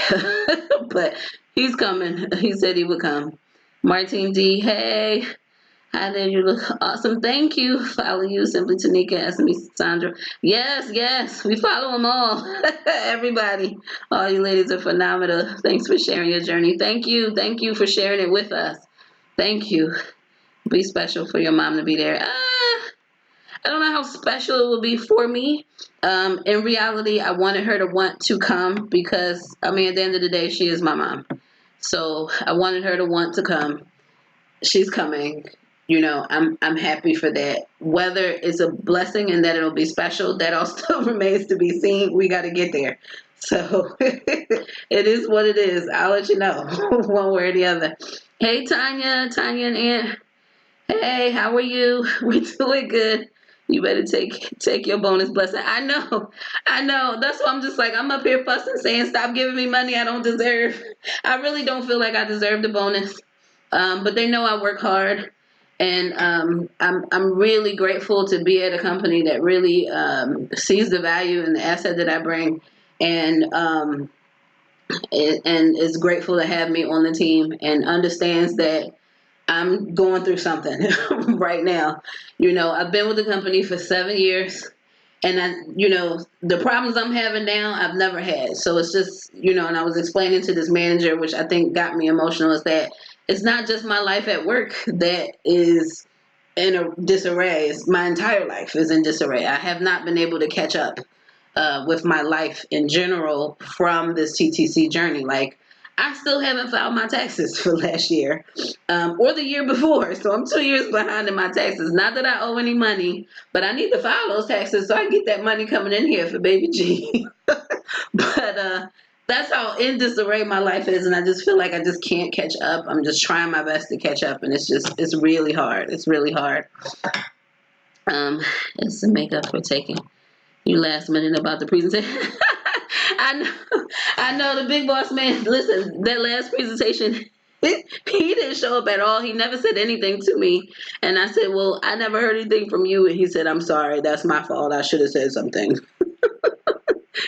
But he's coming. He said he would come. Martine D, hey. Hi there, you look awesome. Thank you. Follow you, Simply Tanika, SME Sandra. Yes, yes, we follow them all. Everybody. All you ladies are phenomenal. Thanks for sharing your journey. Thank you. Thank you for sharing it with us. Thank you. Be special for your mom to be there. I don't know how special it will be for me. In reality, I wanted her to want to come because, I mean, at the end of the day, she is my mom. So I wanted her to want to come. She's coming. I'm happy for that. Whether it's a blessing and that it'll be special, that all still remains to be seen. We got to get there. So it is what it is. I'll let you know one way or the other. Hey, Tanya and Aunt. Hey, how are you? We're doing good. You better take your bonus blessing. I know. That's why I'm just like, I'm up here fussing, saying, stop giving me money I don't deserve. I really don't feel like I deserve the bonus. But they know I work hard, and I'm really grateful to be at a company that really sees the value and the asset that I bring, and and is grateful to have me on the team and understands that I'm going through something right now. I've been with the company for 7 years, and the problems I'm having now, I've never had. So it's just, and I was explaining to this manager, which I think got me emotional, is that it's not just my life at work that is in a disarray. It's my entire life is in disarray. I have not been able to catch up with my life in general from this TTC journey. Like, I still haven't filed my taxes for last year or the year before. So I'm 2 years behind in my taxes. Not that I owe any money, but I need to file those taxes so I can get that money coming in here for baby G. But that's how in disarray my life is. And I just feel like I just can't catch up. I'm just trying my best to catch up. And it's really hard. It's really hard. It's to make up for taking you last minute about the presentation. I know the big boss man. Listen, that last presentation, he didn't show up at all. He never said anything to me. And I said, well, I never heard anything from you. And he said, I'm sorry. That's my fault. I should have said something.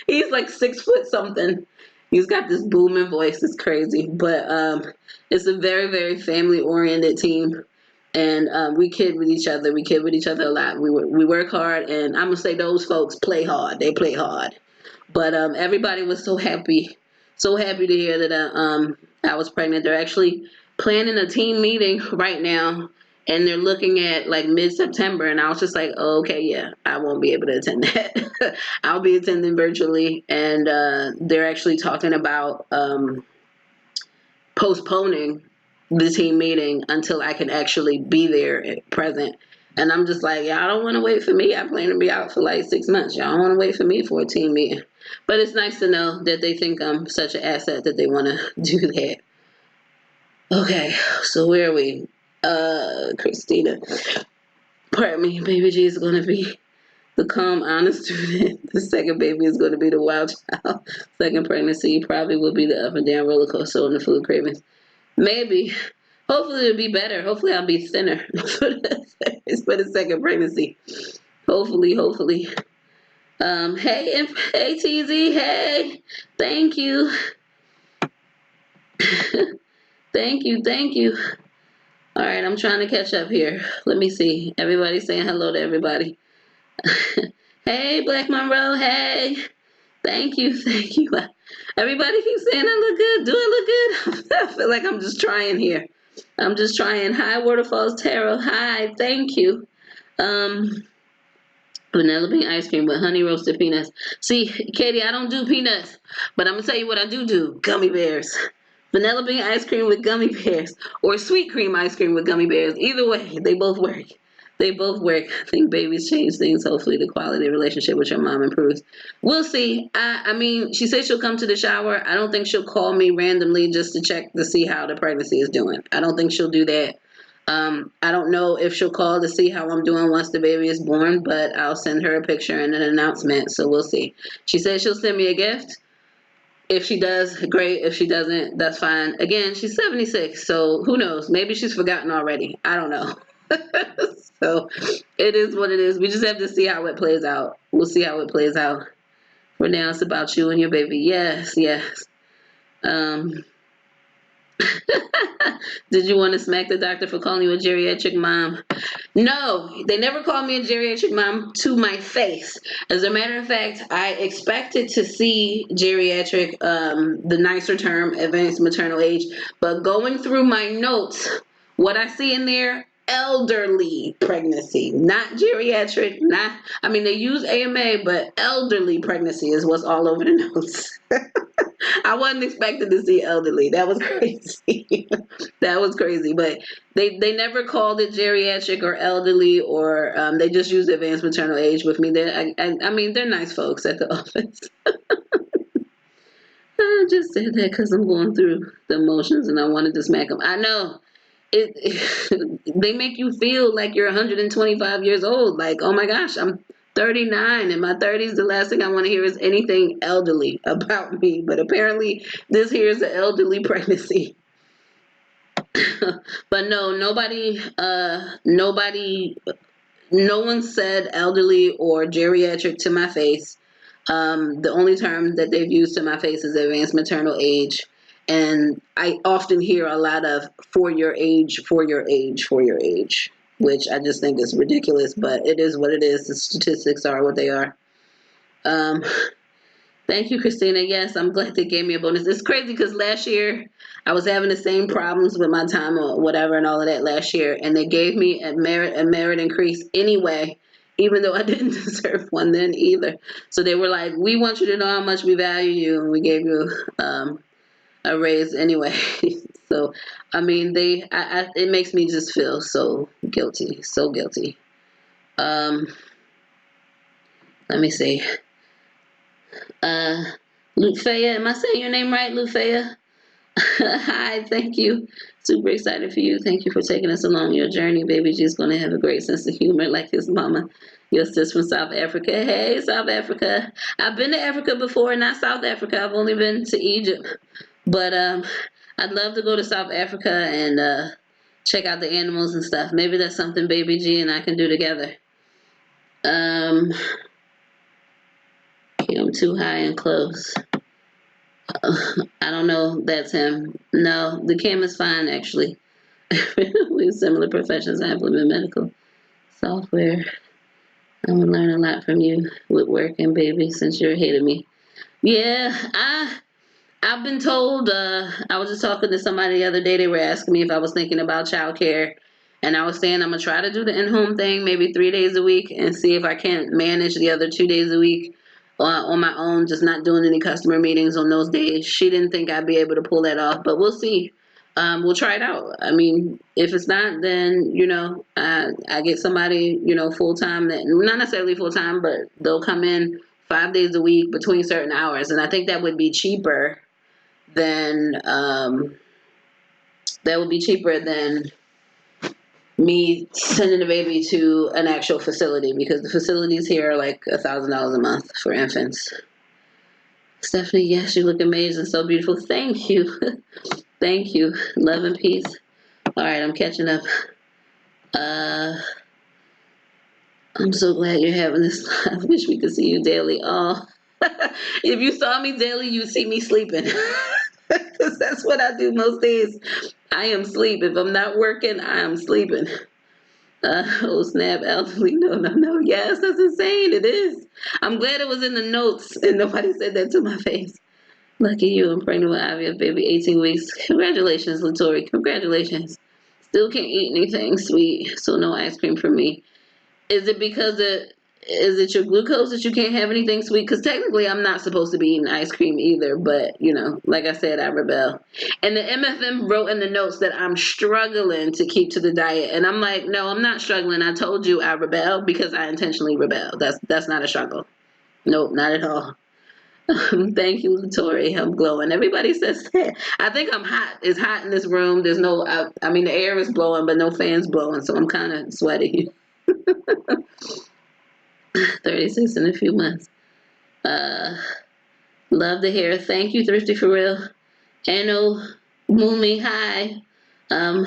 He's like 6 foot something. He's got this booming voice. It's crazy, but it's a very, very family oriented team, and we kid with each other. We kid with each other a lot. We work hard, and I'm gonna say those folks play hard. They play hard, but everybody was so happy to hear that I was pregnant. They're actually planning a team meeting right now, and they're looking at like mid-September. And I was just like, oh, okay, yeah, I won't be able to attend that. I'll be attending virtually, and they're actually talking about postponing the team meeting until I can actually be there present. And I'm just like, y'all don't want to wait for me. I plan to be out for like 6 months. Y'all don't want to wait for me for a team meeting. But it's nice to know that they think I'm such an asset that they want to do that. Okay, so where are we? Christina. Pardon me, baby G is going to be the calm, honest student. The second baby is going to be the wild child. Second pregnancy probably will be the up and down roller coaster on the food cravings. Maybe. Hopefully it'll be better. Hopefully I'll be thinner for the second pregnancy. Hopefully. Hey TZ, hey. Thank you. Thank you. All right, I'm trying to catch up here. Let me see. Everybody saying hello to everybody. Hey, Black Monroe, hey. Thank you. Everybody keeps saying I look good. Do I look good? I feel like I'm just trying here. I'm just trying. Hi, Waterfalls Tarot. Hi, thank you. Vanilla bean ice cream with honey roasted peanuts. See, Katie, I don't do peanuts, but I'm gonna tell you what I do. Gummy bears. Vanilla bean ice cream with gummy bears, or sweet cream ice cream with gummy bears. Either way, they both work. I think babies change things. Hopefully the quality of relationship with your mom improves. We'll see. I mean, she said she'll come to the shower. I don't think she'll call me randomly just to check to see how the pregnancy is doing. I don't think she'll do that. I don't know if she'll call to see how I'm doing once the baby is born, but I'll send her a picture and an announcement, so we'll see. She said she'll send me a gift. If she does, great. If she doesn't, that's fine. Again, she's 76, so who knows? Maybe she's forgotten already. I don't know. So it is what it is. We just have to see how it plays out. We'll see how it plays out. For now, it's about you and your baby. Yes. Did you want to smack the doctor for calling you a geriatric mom? No, they never called me a geriatric mom to my face. As a matter of fact, I expected to see geriatric, the nicer term, advanced maternal age, but going through my notes, what I see in there, elderly pregnancy, not geriatric, they use AMA, but elderly pregnancy is what's all over the notes. I wasn't expecting to see elderly. That was crazy. That was crazy. But they never called it geriatric or elderly, or they just used advanced maternal age with me. They're nice folks at the office. I just said that because I'm going through the emotions and I wanted to smack them. I know. They make you feel like you're 125 years old. Like, oh my gosh, I'm 39. In my 30s, the last thing I want to hear is anything elderly about me. But apparently, this here is an elderly pregnancy. But no, no one said elderly or geriatric to my face. The only term that they've used to my face is advanced maternal age. And I often hear a lot of for your age, which I just think is ridiculous, but it is what it is. The statistics are what they are. Thank you, Christina. Yes, I'm glad they gave me a bonus. It's crazy because last year I was having the same problems with my time or whatever and all of that last year, and they gave me a merit increase anyway, even though I didn't deserve one then either. So they were like, "We want you to know how much we value you, and we gave you a raise anyway." So, it makes me just feel so guilty, so guilty. Let me see. Lutfea, am I saying your name right, Lutfea? Hi, thank you. Super excited for you. Thank you for taking us along your journey. Baby G's going to have a great sense of humor like his mama. Your sis from South Africa. Hey, South Africa. I've been to Africa before, not South Africa. I've only been to Egypt. But I'd love to go to South Africa and check out the animals and stuff. Maybe that's something Baby G and I can do together. Kim too high and close. I don't know. That's him. No, the cam is fine, actually. We have similar professions. I implement medical software. I would learn a lot from you with work and baby since you're ahead of me. Yeah, I've been told, I was just talking to somebody the other day, they were asking me if I was thinking about childcare, and I was saying I'm gonna try to do the in-home thing maybe 3 days a week and see if I can manage the other 2 days a week on my own, just not doing any customer meetings on those days. She didn't think I'd be able to pull that off, but we'll see. We'll try it out. I mean, if it's not, then, I get somebody, full-time, that not necessarily full-time, but they'll come in 5 days a week between certain hours, and I think that would be cheaper than me sending the baby to an actual facility, because the facilities here are like $1,000 a month for infants. Stephanie, yes, you look amazing, so beautiful. Thank you. Thank you. Love and peace. All right, I'm catching up. I'm so glad you're having this. I wish we could see you daily. Oh, if you saw me daily, you'd see me sleeping. Because that's what I do most days. I am asleep. If I'm not working, I am sleeping. Oh, snap, elderly. No. Yes, that's insane. It is. I'm glad it was in the notes and nobody said that to my face. Lucky you. I'm pregnant with IVF baby, 18 weeks. Congratulations, Latori. Congratulations. Still can't eat anything sweet, so no ice cream for me. Is it because is it your glucose that you can't have anything sweet? Because technically I'm not supposed to be eating ice cream either, but like I said, I rebel. And the MFM wrote in the notes that I'm struggling to keep to the diet, and I'm like, no, I'm not struggling. I told you I rebel because I intentionally rebel. That's not a struggle. Nope, not at all. Thank you, Tori. I'm glowing. Everybody says that. I think I'm hot. It's hot in this room. There's no, I mean, the air is blowing, but no fans blowing, so I'm kind of sweaty. 36 in a few months. Love to hear. Thank you, Thrifty for real. Anno Mumi, hi. Um,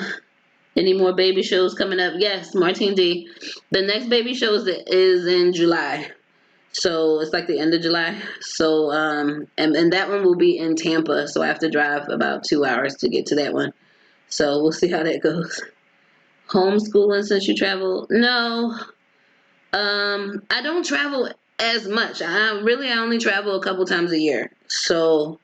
any more baby shows coming up? Yes, Martine D. The next baby show is in July. So it's like the end of July. So and that one will be in Tampa. So I have to drive about 2 hours to get to that one. So we'll see how that goes. Homeschooling since you travel? No. I don't travel as much. I only travel a couple times a year. So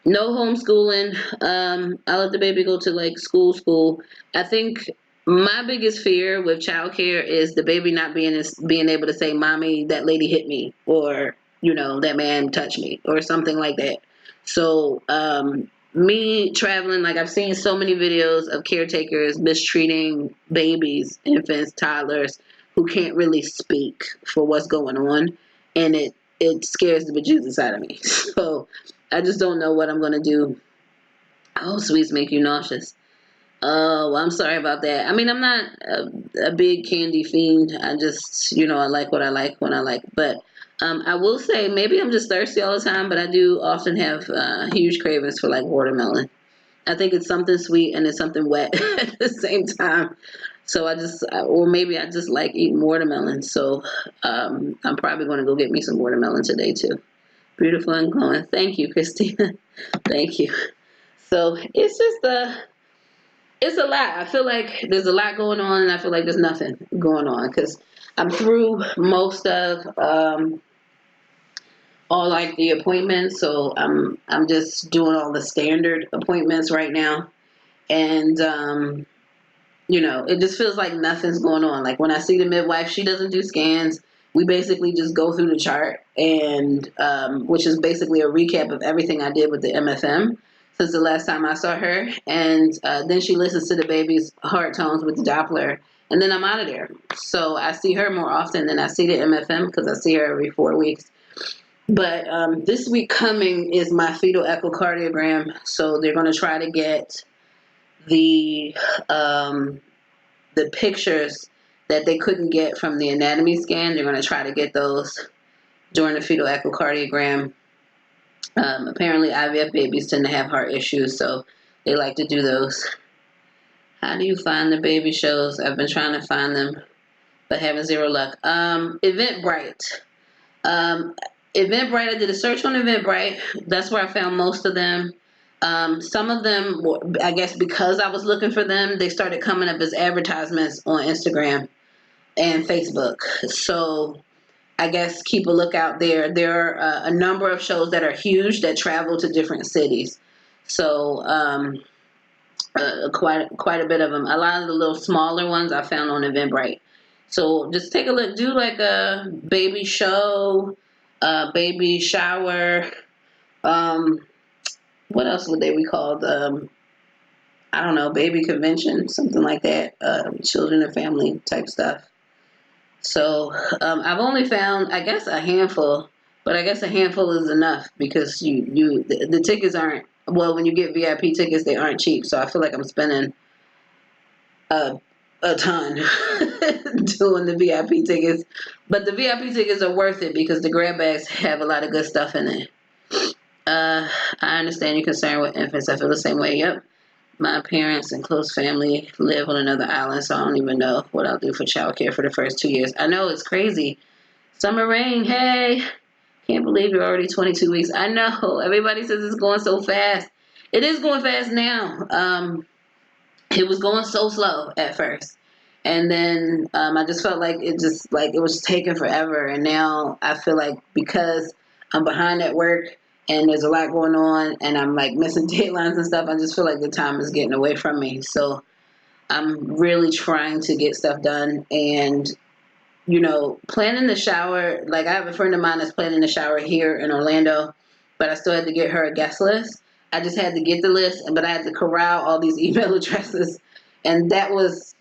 no homeschooling. I let the baby go to like school. I think my biggest fear with childcare is the baby not being able to say, "Mommy, that lady hit me," or that man touched me, or something like that. So me traveling, like I've seen so many videos of caretakers mistreating babies, infants, toddlers who can't really speak for what's going on, and it scares the bejesus out of me. So I just don't know what I'm gonna do. Oh, sweets make you nauseous. Oh, well, I'm sorry about that. I mean, I'm not a big candy fiend. I just, I like what I like when I like. But I will say, maybe I'm just thirsty all the time, but I do often have huge cravings for like watermelon. I think it's something sweet and it's something wet at the same time. So or maybe I just like eating watermelon. So I'm probably going to go get me some watermelon today too. Beautiful and glowing. Thank you, Christina. Thank you. So it's a lot. I feel like there's a lot going on, and I feel like there's nothing going on because I'm through most of all like the appointments. So I'm just doing all the standard appointments right now, and it just feels like nothing's going on. Like when I see the midwife, she doesn't do scans. We basically just go through the chart, and which is basically a recap of everything I did with the MFM since the last time I saw her. And then she listens to the baby's heart tones with the Doppler, and then I'm out of there. So I see her more often than I see the MFM because I see her every 4 weeks. But this week coming is my fetal echocardiogram. So they're going to try to get the pictures that they couldn't get from the anatomy scan. They're going to try to get those during the fetal echocardiogram. Apparently IVF babies tend to have heart issues, so they like to do those. How do you find the baby shows? I've been trying to find them, but having zero luck. Eventbrite. Eventbrite, I did a search on Eventbrite. That's where I found most of them. Some of them, I guess because I was looking for them, they started coming up as advertisements on Instagram and Facebook. So I guess keep a lookout there. There are a number of shows that are huge that travel to different cities. So quite a bit of them. A lot of the little smaller ones I found on Eventbrite. So just take a look. Do like a baby show, baby shower. Um, what else would they be called? I don't know, baby convention, something like that. Children and family type stuff. So I've only found, I guess, a handful, but I guess a handful is enough because the tickets aren't, well, when you get VIP tickets, they aren't cheap. So I feel like I'm spending a ton doing the VIP tickets, but the VIP tickets are worth it because the grab bags have a lot of good stuff in it. I understand your concern with infants. I feel the same way. Yep. My parents and close family live on another island, so I don't even know what I'll do for childcare for the first 2 years. I know it's crazy. Summer rain, hey, can't believe you're already 22 weeks. I know everybody says it's going so fast. It is going fast now. It was going so slow at first, and then I just felt like it was taking forever. And now I feel like because I'm behind at work and there's a lot going on, and I'm like missing deadlines and stuff, I just feel like the time is getting away from me. So I'm really trying to get stuff done, and planning the shower. Like I have a friend of mine that's planning the shower here in Orlando, but I still had to get her a guest list. I just had to get the list, but I had to corral all these email addresses, and that was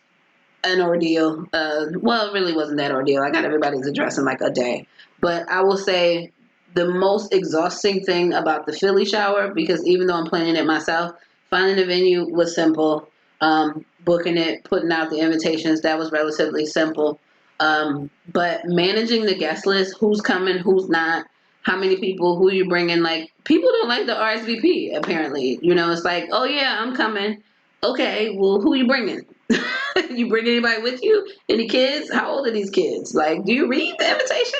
an ordeal. Well, it really wasn't that ordeal. I got everybody's address in like a day. But I will say the most exhausting thing about the Philly shower, because even though I'm planning it myself, finding a venue was simple. Booking it, putting out the invitations, that was relatively simple. But managing the guest list, who's coming, who's not, how many people, who you bringing, like people don't like the RSVP apparently. It's like, oh yeah, I'm coming. Okay, well, who you bringing? You bring anybody with you? Any kids? How old are these kids? Like, do you read the invitation?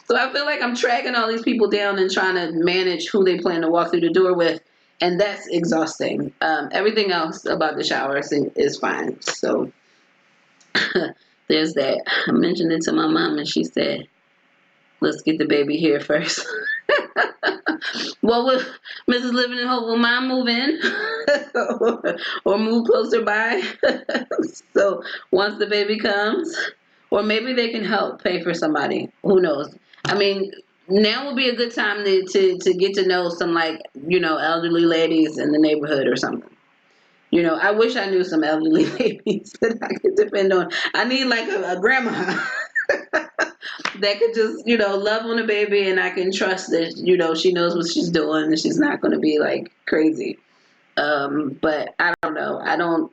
So I feel like I'm tracking all these people down and trying to manage who they plan to walk through the door with, and that's exhausting. Everything else about the shower is fine. So there's that. I mentioned it to my mom, and she said, "Let's get the baby here first." Well, with Mrs. Living in Hope, will mom move in or move closer by? So once the baby comes, or maybe they can help pay for somebody. Who knows? I mean, now would be a good time to get to know some elderly ladies in the neighborhood or something. I wish I knew some elderly ladies that I could depend on. I need like a grandma that could just, love on a baby, and I can trust that, she knows what she's doing and she's not going to be like crazy. But I don't know. I don't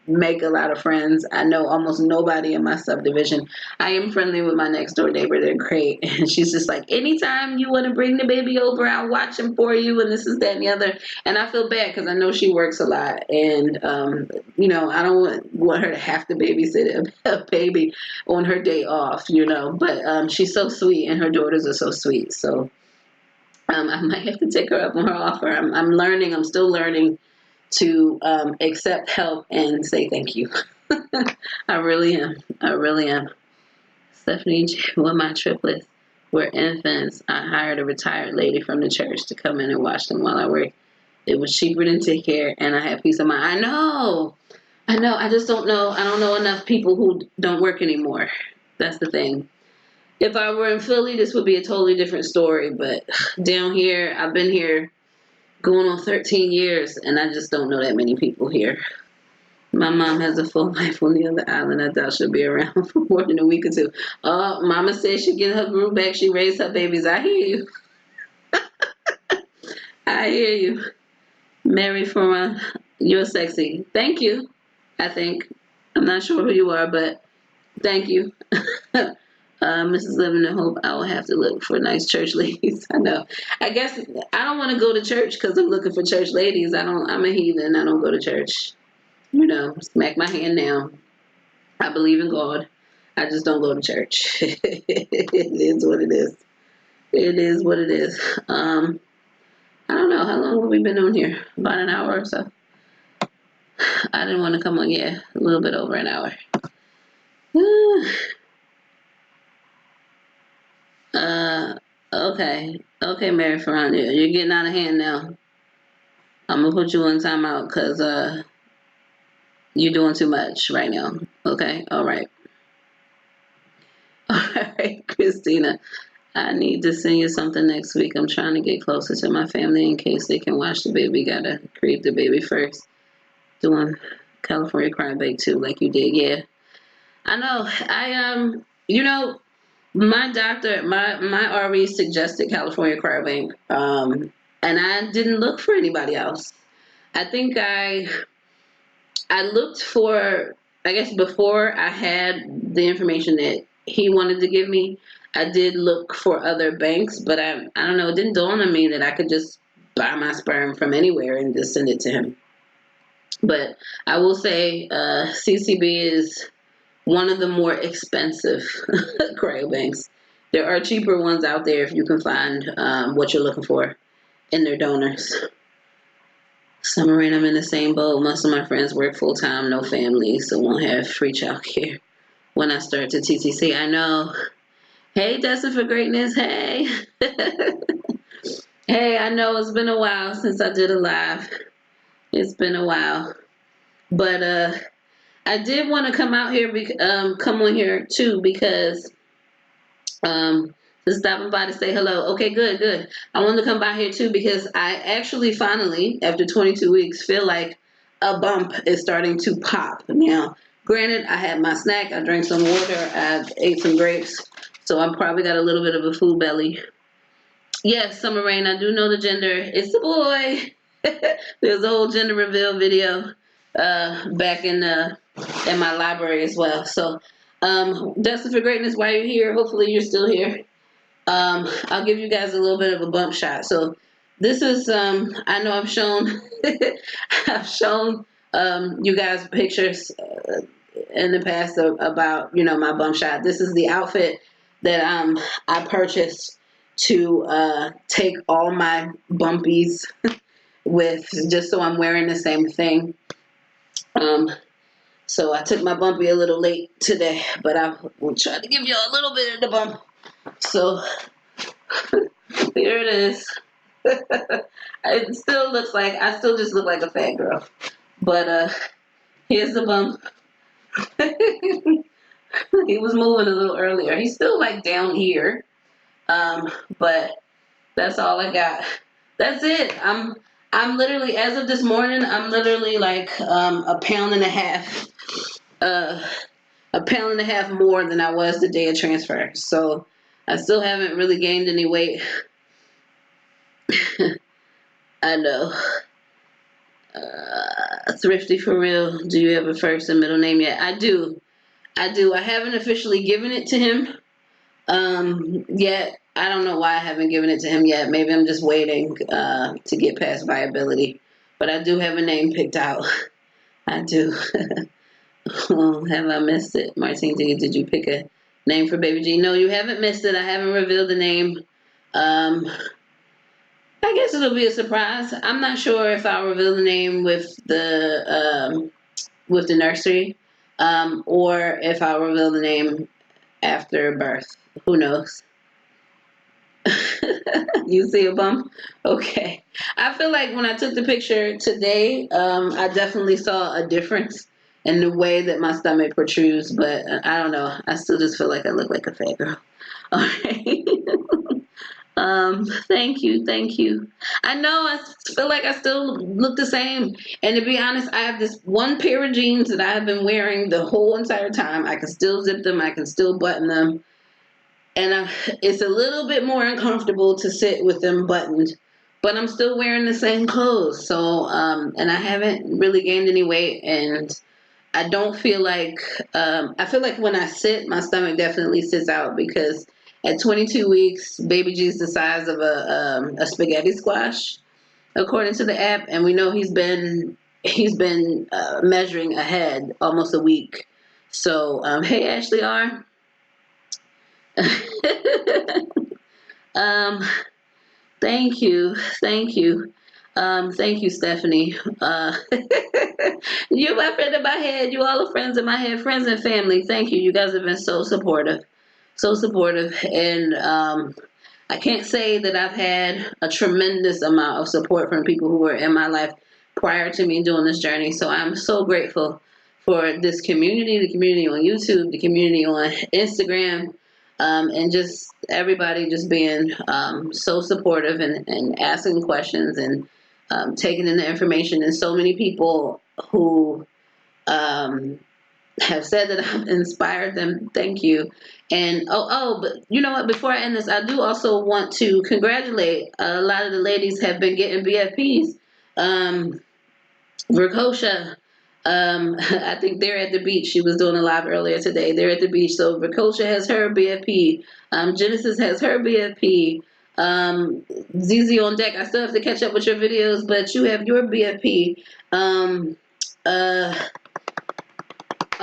make a lot of friends. I know almost nobody in my subdivision. I am friendly with my next door neighbor. They're great. And she's just like, anytime you want to bring the baby over, I'll watch him for you. And this is that and the other. And I feel bad because I know she works a lot. And, I don't want her to have to babysit a baby on her day off, But she's so sweet, and her daughters are so sweet. So I might have to take her up on her offer. I'm learning. I'm still learning to accept help and say thank you. I really am. I really am. Stephanie, with my triplets were infants, I hired a retired lady from the church to come in and watch them while I worked. It was cheaper than take care, and I had peace of mind. I know. I just don't know. I don't know enough people who don't work anymore. That's the thing. If I were in Philly, this would be a totally different story. But down here, I've been here going on 13 years, and I just don't know that many people here. My mom has a full life on the other island. I doubt she'll be around for more than a week or two. Oh, mama said she get her groove back. She raised her babies. I hear you. I hear you. Mary from You're Sexy. Thank you, I think. I'm not sure who you are, but thank you. Mrs. Living in Hope, I will have to look for nice church ladies. I know. I guess I don't want to go to church because I'm looking for church ladies. I'm a heathen. I don't go to church. Smack my hand down. I believe in God. I just don't go to church. It is what it is. It is what it is. I don't know how long have we been on here. About an hour or so. I didn't want to come on. Yeah, a little bit over an hour. Okay, Mary Ferrand, you're getting out of hand now. I'm gonna put you in timeout because you're doing too much right now. Okay, all right. All right, Christina. I need to send you something next week. I'm trying to get closer to my family in case they can watch the baby. Gotta create the baby first. Doing California Crime Bake too, like you did. Yeah, I know. My doctor, my RE suggested California Crime Bake, and I didn't look for anybody else. I think I looked for, I guess before I had the information that he wanted to give me, I did look for other banks, but I don't know, it didn't dawn on me that I could just buy my sperm from anywhere and just send it to him. But I will say CCB is one of the more expensive cryobanks. There are cheaper ones out there if you can find what you're looking for in their donors. Summer rain, I'm in the same boat. Most of my friends work full time, no family, so won't have free childcare when I start to TTC. I know. Hey, Destin for Greatness. Hey. Hey, I know it's been a while since I did a live. It's been a while. But I did want to come out here, come on here too, because just stopping by to say hello. Okay, good. I wanted to come by here too because I actually finally, after 22 weeks, feel like a bump is starting to pop. Now, granted, I had my snack, I drank some water, I ate some grapes, so I probably got a little bit of a food belly. Yes, Summer Rain, I do know the gender. It's a boy. There's a whole gender reveal video back in my library as well. So, Dustin for Greatness, while you're here, hopefully you're still here. I'll give you guys a little bit of a bump shot. So this is, I know I've shown, I've shown you guys pictures in the past about, my bump shot. This is the outfit that I purchased to take all my bumpies with, just so I'm wearing the same thing. So I took my bumpy a little late today, but I will try to give you a little bit of the bump. So here it is. It still looks like, I still just look like a fat girl. But here's the bump. He was moving a little earlier. He's still like down here. But that's all I got. That's it. I'm literally, as of this morning, I'm literally like a pound and a half. A pound and a half more than I was the day of transfer. So I still haven't really gained any weight. I know. Thrifty for real. Do you have a first and middle name yet? I do. I haven't officially given it to him yet. I don't know why I haven't given it to him yet. Maybe I'm just waiting to get past viability. But I do have a name picked out. I do. Oh, have I missed it? Martine, did you pick a name for baby G? No, you haven't missed it. I haven't revealed the name. I guess it'll be a surprise. I'm not sure if I'll reveal the name with the nursery, or if I'll reveal the name after birth. Who knows? You see a bump? Okay. I feel like when I took the picture today, I definitely saw a difference in the way that my stomach protrudes, but I don't know. I still just feel like I look like a fat girl. All right. Thank you. I know I feel like I still look the same. And to be honest, I have this one pair of jeans that I have been wearing the whole entire time. I can still zip them. I can still button them. And it's a little bit more uncomfortable to sit with them buttoned, but I'm still wearing the same clothes. So, and I haven't really gained any weight, and I don't feel like, I feel like when I sit, my stomach definitely sits out because at 22 weeks, baby G's the size of a spaghetti squash, according to the app, and we know he's been measuring ahead almost a week. So, hey Ashley R. Um, Thank you. Thank you. Thank you, Stephanie. You're my friend in my head. You all are friends in my head, friends and family. Thank you. You guys have been so supportive. So supportive. And I can't say that I've had a tremendous amount of support from people who were in my life prior to me doing this journey. So I'm so grateful for this community, the community on YouTube, the community on Instagram, and just everybody just being so supportive and asking questions and taking in the information. And so many people who um, have said that I've inspired them. Thank you. And but you know what? Before I end this, I do also want to congratulate a lot of the ladies have been getting BFPs. Verkosha, I think they're at the beach. She was doing a live earlier today. They're at the beach. So Verkosha has her BFP. Genesis has her BFP. ZZ on deck. I still have to catch up with your videos, but you have your BFP. Um, uh,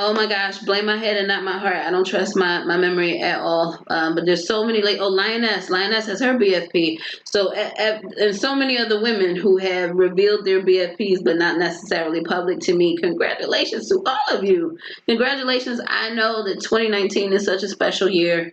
Oh my gosh, blame my head and not my heart. I don't trust my memory at all. But there's so many, like, Lioness has her BFP. So, and so many other women who have revealed their BFPs, but not necessarily public to me. Congratulations to all of you. Congratulations. I know that 2019 is such a special year.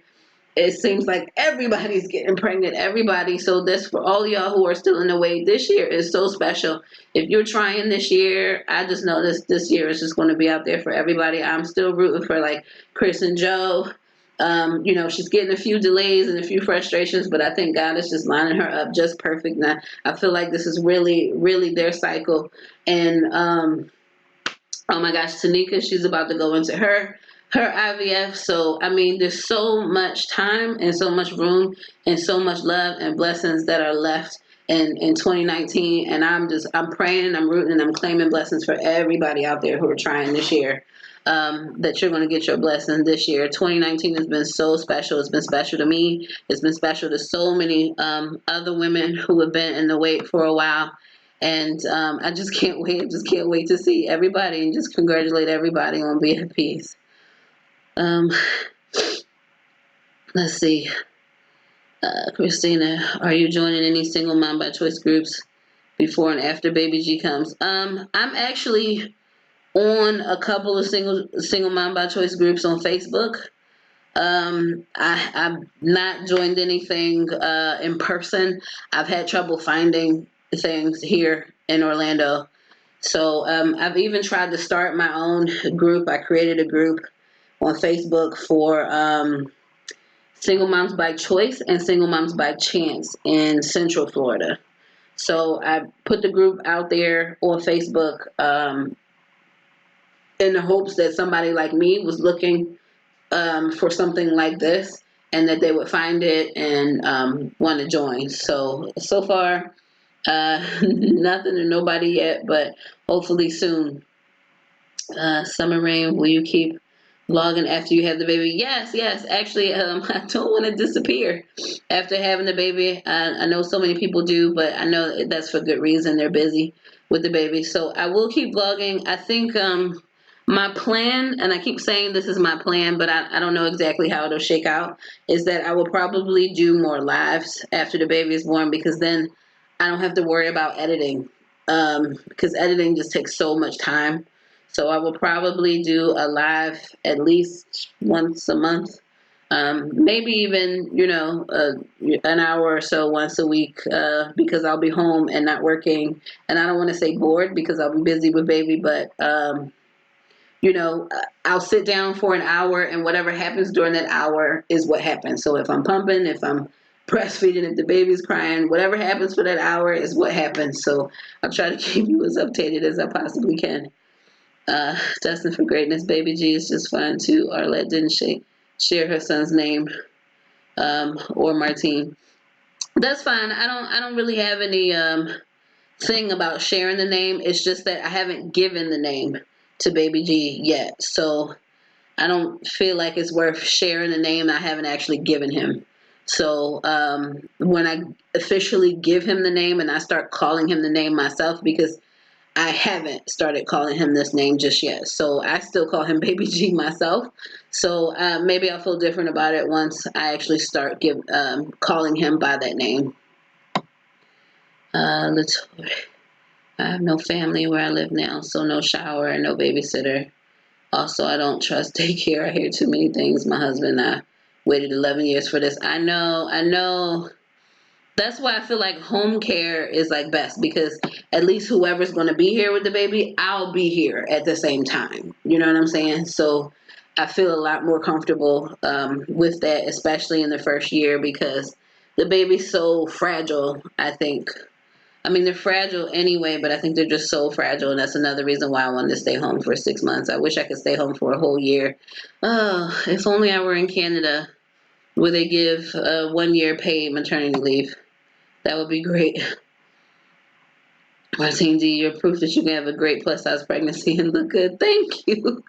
It seems like everybody's getting pregnant, everybody. So this for all y'all who are still in the wait. This year is so special. If you're trying this year, I just know this year is just going to be out there for everybody. I'm still rooting for like Chris and Joe. She's getting a few delays and a few frustrations, but I think God is just lining her up just perfect. And I feel like this is really, really their cycle. And oh my gosh, Tanika, she's about to go into her IVF. So I mean, there's so much time and so much room and so much love and blessings that are left in 2019. And I'm praying and I'm rooting and I'm claiming blessings for everybody out there who are trying this year. That you're going to get your blessing this year. 2019 has been so special. It's been special to me. It's been special to so many other women who have been in the wait for a while. And I just can't wait. I just can't wait to see everybody and just congratulate everybody on BFPs. Um, let's see. Christina, are you joining any single mom by choice groups before and after baby G comes? I'm actually on a couple of single mom by choice groups on Facebook. I've not joined anything in person. I've had trouble finding things here in Orlando. So I've even tried to start my own group. I created a group on Facebook for single moms by choice and single moms by chance in Central Florida. So I put the group out there on Facebook in the hopes that somebody like me was looking for something like this and that they would find it and want to join. So far, nothing and nobody yet, but hopefully soon. Summer Rain, will you keep vlogging after you have the baby? Yes, yes. Actually, I don't want to disappear after having the baby. I know so many people do, but I know that's for good reason. They're busy with the baby. So I will keep vlogging. I think my plan, and I keep saying this is my plan, but I don't know exactly how it'll shake out, is that I will probably do more lives after the baby is born because then I don't have to worry about editing because editing just takes so much time. So I will probably do a live at least once a month, maybe even, an hour or so once a week because I'll be home and not working. And I don't want to say bored because I'll be busy with baby, but, I'll sit down for an hour and whatever happens during that hour is what happens. So if I'm pumping, if I'm breastfeeding, if the baby's crying, whatever happens for that hour is what happens. So I'll try to keep you as updated as I possibly can. Destined for Greatness, Baby G is just fine too. Arlette didn't share her son's name, or Martine. That's fine. I don't really have any thing about sharing the name. It's just that I haven't given the name to Baby G yet. So I don't feel like it's worth sharing the name I haven't actually given him. So when I officially give him the name and I start calling him the name myself, because I haven't started calling him this name just yet. So I still call him Baby G myself. So maybe I'll feel different about it once I actually start calling him by that name. I have no family where I live now, so no shower and no babysitter. Also, I don't trust daycare. I hear too many things. My husband and I waited 11 years for this. I know. That's why I feel like home care is like best, because at least whoever's going to be here with the baby, I'll be here at the same time. You know what I'm saying? So I feel a lot more comfortable with that, especially in the first year, because the baby's so fragile, I think. I mean, they're fragile anyway, but I think they're just so fragile, and that's another reason why I wanted to stay home for 6 months. I wish I could stay home for a whole year. Oh, if only I were in Canada, where they give 1 year paid maternity leave. That would be great. Martine D, you're proof that you can have a great plus size pregnancy and look good. Thank you.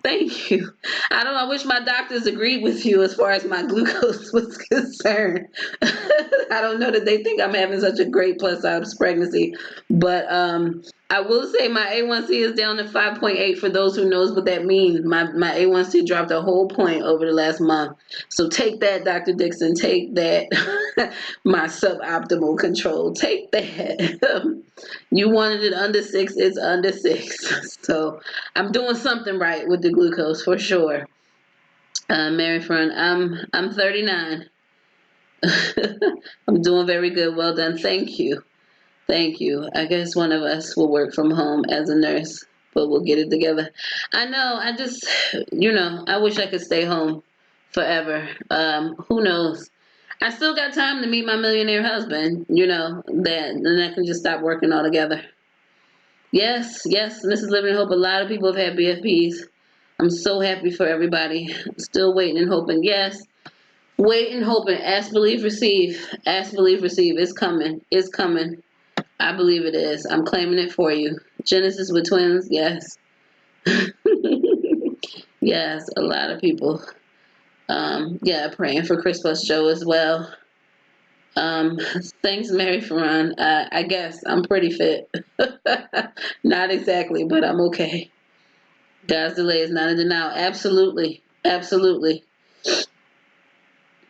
Thank you. I wish my doctors agreed with you as far as my glucose was concerned. I don't know that they think I'm having such a great plus size pregnancy, but I will say my A1C is down to 5.8 for those who knows what that means. My A1C dropped a whole point over the last month. So take that, Dr. Dixon, take that. My suboptimal control, take that. You wanted it under 6, it's under 6. So I'm doing something right with the glucose for sure. Mary Fern, I'm 39. I'm doing very good. Well done. Thank you. Thank you. I guess one of us will work from home as a nurse, but we'll get it together. I know. I just, I wish I could stay home forever. Who knows? I still got time to meet my millionaire husband, then I can just stop working altogether. Yes, yes, Mrs. Living Hope, a lot of people have had BFPs. I'm so happy for everybody. Still waiting and hoping. Yes, wait and hoping. Ask, believe, receive. Ask, believe, receive. It's coming. It's coming. I believe it is. I'm claiming it for you. Genesis with twins. Yes. Yes, a lot of people. Praying for Chris plus Joe as well. Thanks, Mary Ferran. I guess I'm pretty fit. Not exactly, but I'm okay. God's delay is not in denial. Absolutely. Absolutely.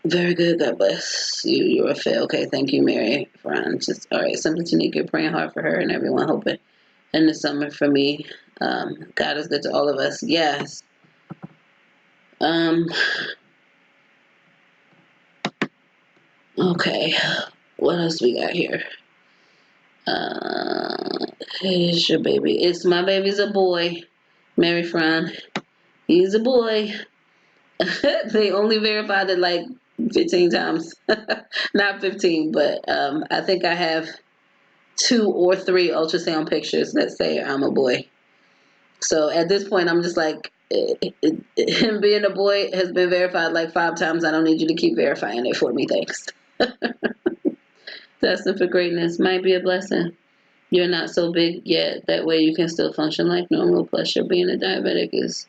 Very good. God bless you. You're a fit. Okay. Thank you, Mary Ferran. All right. Something to Tamikia, praying hard for her and everyone, hoping in the summer for me. God is good to all of us. Yes. Okay. What else we got here? Here's your baby. My baby's a boy. Mary Fran. He's a boy. They only verified it like 15 times. Not 15, but I think I have 2 or 3 ultrasound pictures that say I'm a boy. So at this point, I'm just like, him being a boy has been verified like 5 times. I don't need you to keep verifying it for me. Thanks. Destined for greatness might be a blessing. You're not so big yet. That way you can still function like normal. Plus, your being a diabetic is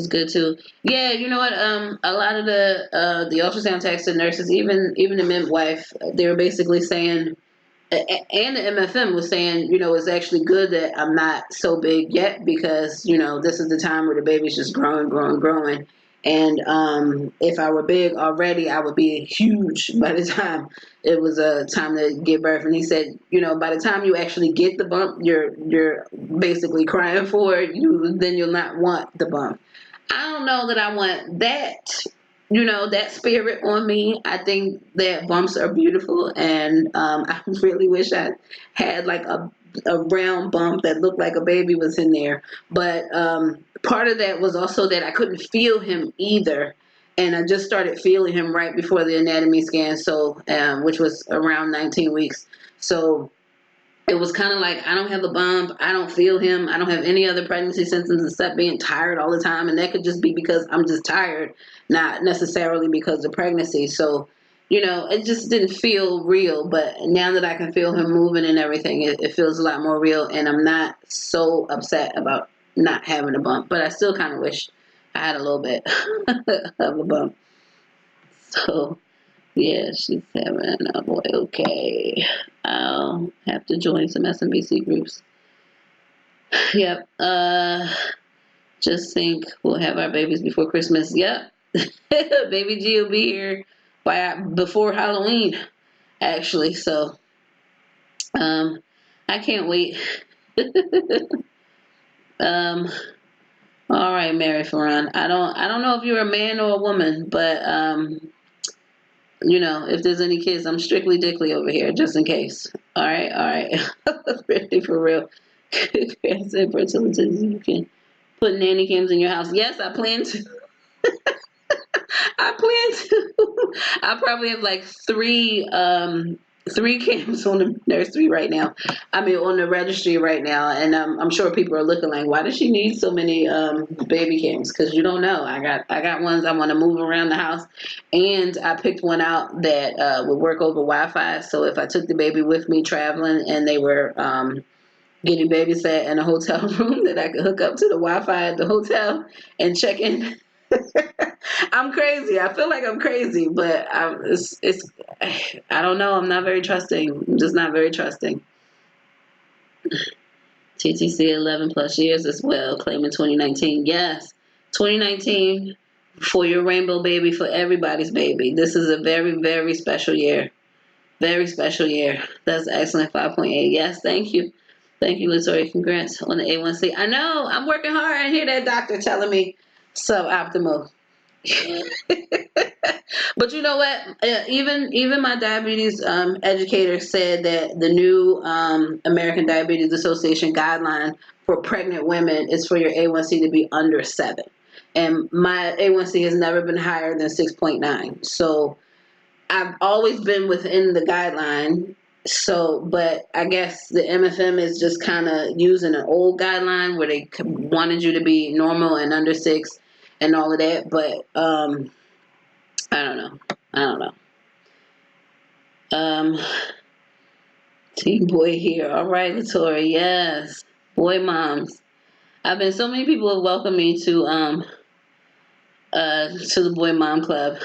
good too. Yeah, you know what? A lot of the ultrasound techs and nurses, even the midwife, they were basically saying, and the MFM was saying, it's actually good that I'm not so big yet, because this is the time where the baby's just growing. And if I were big already, I would be huge by the time it was a time to give birth. And he said, by the time you actually get the bump, you're basically crying for it. Then you'll not want the bump. I don't know that I want that, that spirit on me. I think that bumps are beautiful, and I really wish I had like a round bump that looked like a baby was in there. But part of that was also that I couldn't feel him either. And I just started feeling him right before the anatomy scan, so which was around 19 weeks. So it was kind of like, I don't have a bump, I don't feel him, I don't have any other pregnancy symptoms except being tired all the time, and that could just be because I'm just tired, not necessarily because of pregnancy. So, it just didn't feel real. But now that I can feel him moving and everything, it feels a lot more real, and I'm not so upset about not having a bump. But I still kind of wish I had a little bit of a bump. So Yeah, she's having a boy. Okay. I'll have to join some SMBC groups. Yep. Just think we'll have our babies before Christmas. Yep. Baby G will be here before Halloween, actually. So, I can't wait. um, all right, Mary Ferran. I don't know if you're a man or a woman, but if there's any kids, I'm strictly dickly over here, just in case. All right, all right. Really for real. Grants and fertility, you can put nanny cams in your house. Yes, I plan to. I plan to. I probably have like three cams on the nursery right now. I mean, on the registry right now, and I'm sure people are looking like, why does she need so many baby cams? Because you don't know. I got ones I want to move around the house, and I picked one out that would work over Wi-Fi. So if I took the baby with me traveling, and they were getting babysat in a hotel room, that I could hook up to the Wi-Fi at the hotel and check in. I'm crazy. I feel like I'm crazy, but I don't know. I'm not very trusting. I'm just not very trusting. TTC 11 plus years as well, claiming 2019. Yes, 2019 for your rainbow baby, for everybody's baby. This is a very, very special year. Very special year. That's excellent. 5.8. Yes, thank you. Thank you, Latoya. Congrats on the A1C. I know. I'm working hard. I hear that doctor telling me suboptimal. But you know what? Even my diabetes educator said that the new American Diabetes Association guideline for pregnant women is for your A1C to be under 7, and my A1C has never been higher than 6.9. So I've always been within the guideline. So, but I guess the MFM is just kind of using an old guideline where they wanted you to be normal and under 6 and all of that. But I don't know. I don't know. Um, Team boy here. All right, Latoya. Yes, boy moms. I've been so many people have welcomed me to the boy mom club.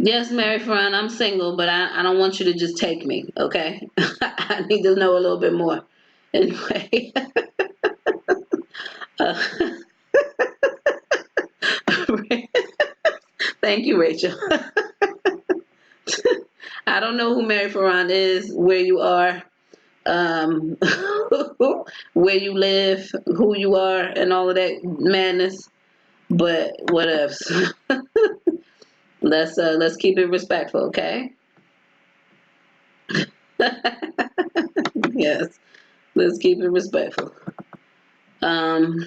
Yes, Mary Ferran, I'm single, but I don't want you to just take me, okay? I need to know a little bit more. Anyway, uh, thank you, Rachel. I don't know who Mary Ferran is, where you are, um, where you live, who you are, and all of that madness. But what else? Let's keep it respectful, okay? Yes, let's keep it respectful. Um,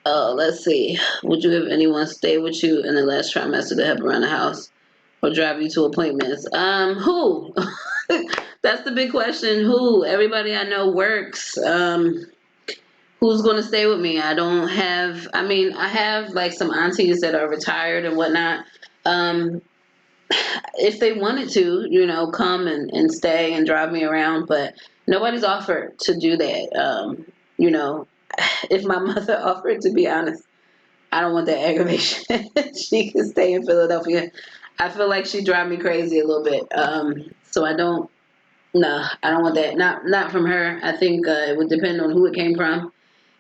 let's see. Would you have anyone stay with you in the last trimester to help around the house or drive you to appointments? Who? That's the big question. Who? Everybody I know works. Who's going to stay with me? I don't have, I mean, I have like some aunties that are retired and whatnot. Um, if they wanted to, come and stay and drive me around, but nobody's offered to do that. You know, if my mother offered, to be honest, I don't want that aggravation. She can stay in Philadelphia. I feel like she'd drive me crazy a little bit. So I don't, no, I don't want that. Not from her. I think it would depend on who it came from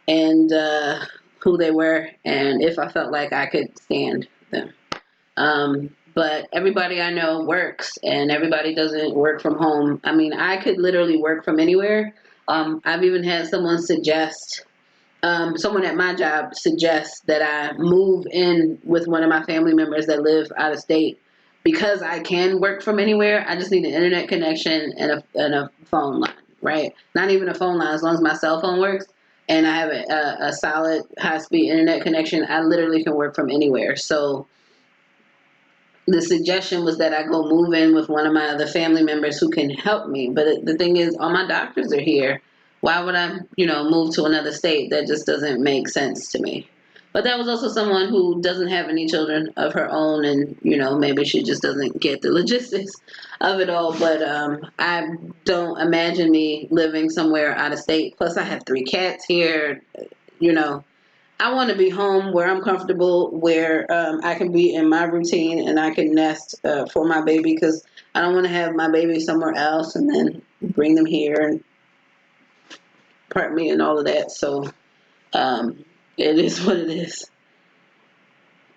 and who they were, and if I felt like I could stand them. But everybody I know works, and everybody doesn't work from home. I mean, I could literally work from anywhere. I've even had someone at my job suggest that I move in with one of my family members that live out of state because I can work from anywhere. I just need an internet connection and a phone line, right? Not even a phone line, as long as my cell phone works and I have a solid high speed internet connection, I literally can work from anywhere. So the suggestion was that I go move in with one of my other family members who can help me. But the thing is, all my doctors are here. Why would I, move to another state? That just doesn't make sense to me. But that was also someone who doesn't have any children of her own, and maybe she just doesn't get the logistics of it all. But I don't imagine me living somewhere out of state. Plus, I have 3 cats here. You know, I want to be home where I'm comfortable, where I can be in my routine and I can nest for my baby, because I don't want to have my baby somewhere else and then bring them here and prep me and all of that. So it is what it is.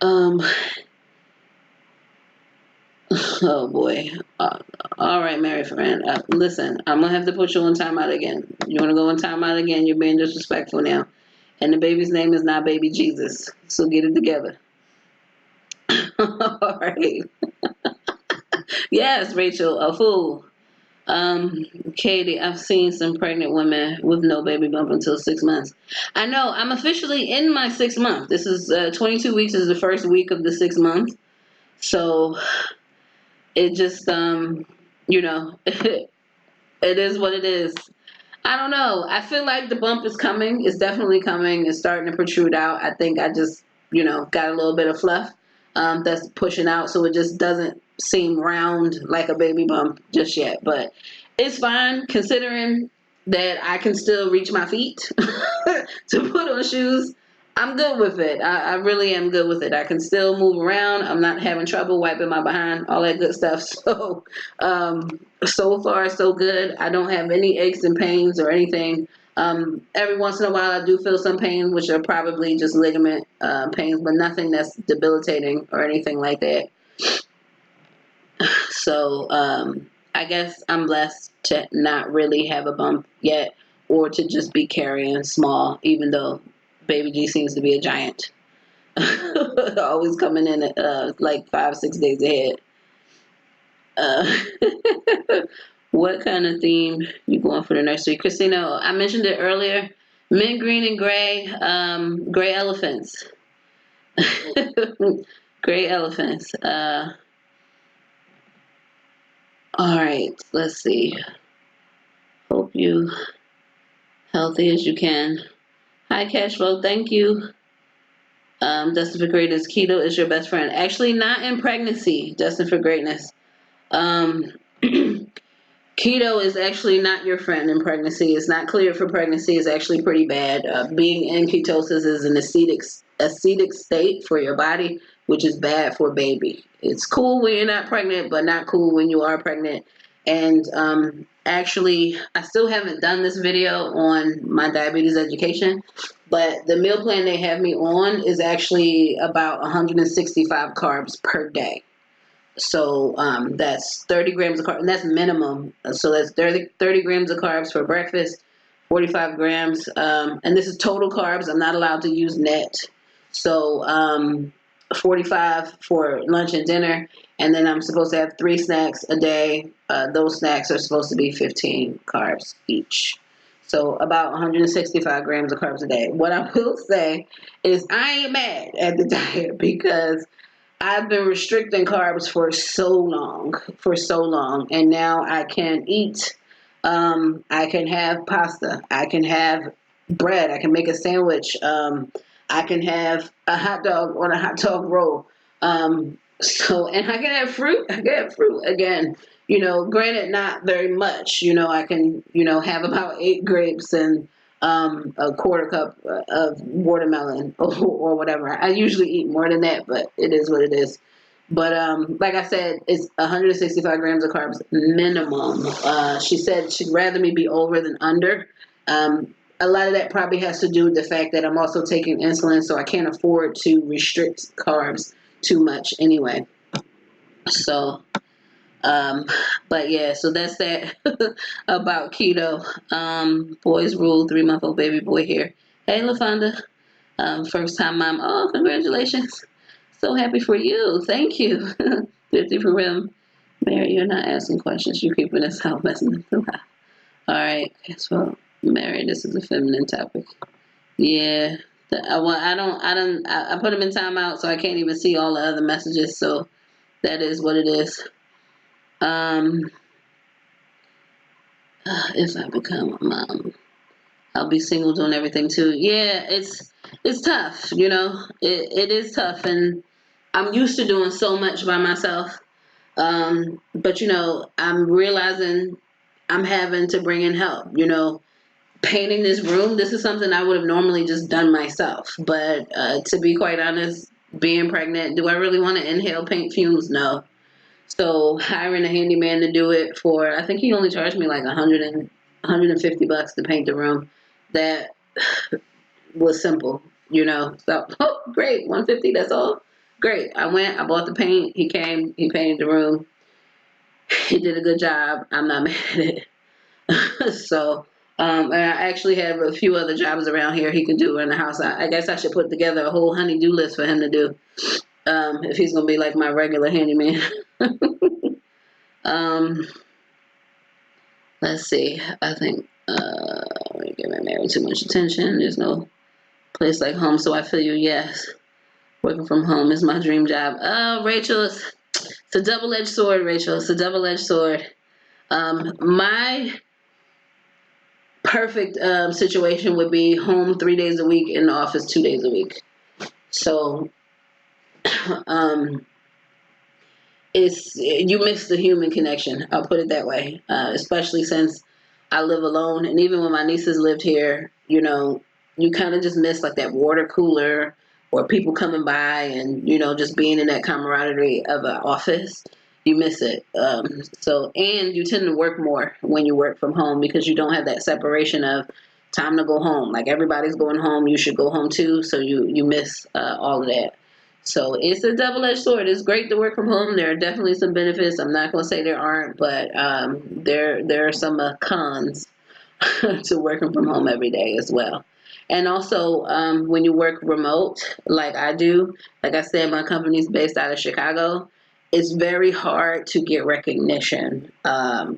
Um, oh boy. All right, Mary friend. Listen, I'm gonna have to put you on timeout again. You wanna go on timeout again? You're being disrespectful now. And the baby's name is not Baby Jesus. So get it together. All right. Yes, Rachel, a fool. Um, Katie, I've seen some pregnant women with no baby bump until 6 months. I know. I'm officially in my 6 month. This is 22 weeks is the first week of the 6 month. So it just it is what it is. I don't know. I feel like the bump is coming. It's definitely coming. It's starting to protrude out. I think I just, got a little bit of fluff that's pushing out, so it just doesn't seem round like a baby bump just yet. But it's fine considering that I can still reach my feet to put on shoes. I'm good with it. I really am good with it. I can still move around. I'm not having trouble wiping my behind, all that good stuff. So far, so good. I don't have any aches and pains or anything. Every once in a while, I do feel some pain, which are probably just ligament pains, but nothing that's debilitating or anything like that. So I guess I'm blessed to not really have a bump yet, or to just be carrying small, even though Baby G seems to be a giant. Always coming in at like 5, 6 days ahead. What kind of theme you going for the nursery? Christina, I mentioned it earlier. Mint, green, and gray. Gray elephants. Gray elephants. All right, let's see. Hope you healthy as you can. Hi, Cashflow. Thank you. Destin for Greatness. Keto is your best friend. Actually, not in pregnancy. Destin for Greatness. Um, Keto is actually not your friend in pregnancy. It's not cleared for pregnancy. It's actually pretty bad. Being in ketosis is an acidic state for your body, which is bad for a baby. It's cool when you're not pregnant, but not cool when you are pregnant. And actually, I still haven't done this video on my diabetes education, but the meal plan they have me on is actually about 165 carbs per day. So that's 30 grams of carbs, and that's minimum. So that's 30 grams of carbs for breakfast, 45 grams, and this is total carbs. I'm not allowed to use net. So 45 for lunch and dinner, and then I'm supposed to have 3 snacks a day. Those snacks are supposed to be 15 carbs each. So about 165 grams of carbs a day. What I will say is I ain't mad at the diet, because I've been restricting carbs for so long, and now I can eat. I can have pasta. I can have bread. I can make a sandwich. I can have a hot dog on a hot dog roll. And I can have fruit. I can have fruit again. Granted, not very much. I can, have about 8 grapes and a quarter cup of watermelon or whatever. I usually eat more than that, but it is what it is. But like I said, it's 165 grams of carbs minimum. She said she'd rather me be over than under. A lot of that probably has to do with the fact that I'm also taking insulin, so I can't afford to restrict carbs too much anyway. So but yeah, so that's that about keto. Boys rule, 3-month-old baby boy here. Hey, LaFonda. First time mom. Oh, congratulations. So happy for you. Thank you. 50 for real. Mary, you're not asking questions. You're keeping us out messing with the All right. So, Mary, this is a feminine topic. Yeah. I put them in timeout, so I can't even see all the other messages. So that is what it is. If I become a mom, I'll be single doing everything too. Yeah, it's tough, it is tough, and I'm used to doing so much by myself. But I'm realizing I'm having to bring in help. painting this room, this is something I would have normally just done myself. But to be quite honest, being pregnant, do I really want to inhale paint fumes? No. So hiring a handyman to do it for, I think he only charged me like $150 to paint the room. That was simple, you know. So, oh, great, 150, that's all. Great. I went, I bought the paint. He came, he painted the room. He did a good job. I'm not mad at it. So, and I actually have a few other jobs around here he could do in the house. I guess I should put together a whole honey-do list for him to do, if he's gonna be like my regular handyman. um, let's see. I think we giving Mary too much attention. There's no place like home, so I feel you. Yes, working from home is my dream job. Oh, Rachel, it's a double-edged sword, Rachel. It's a double-edged sword. My perfect situation would be home 3 days a week, in the office 2 days a week. So um, it's, you miss the human connection. I'll put it that way. Especially since I live alone, and even when my nieces lived here, you know, you kind of just miss like that water cooler or people coming by, and you know, just being in that camaraderie of an office. You miss it. So, and you tend to work more when you work from home because you don't have that separation of time to go home. Like everybody's going home, you should go home too. So you miss all of that. So it's a double-edged sword. It's great to work from home. There are definitely some benefits. I'm not going to say there aren't, but there are some cons to working from home every day as well. And also, when you work remote, like I do, like I said, my company's based out of Chicago. It's very hard to get recognition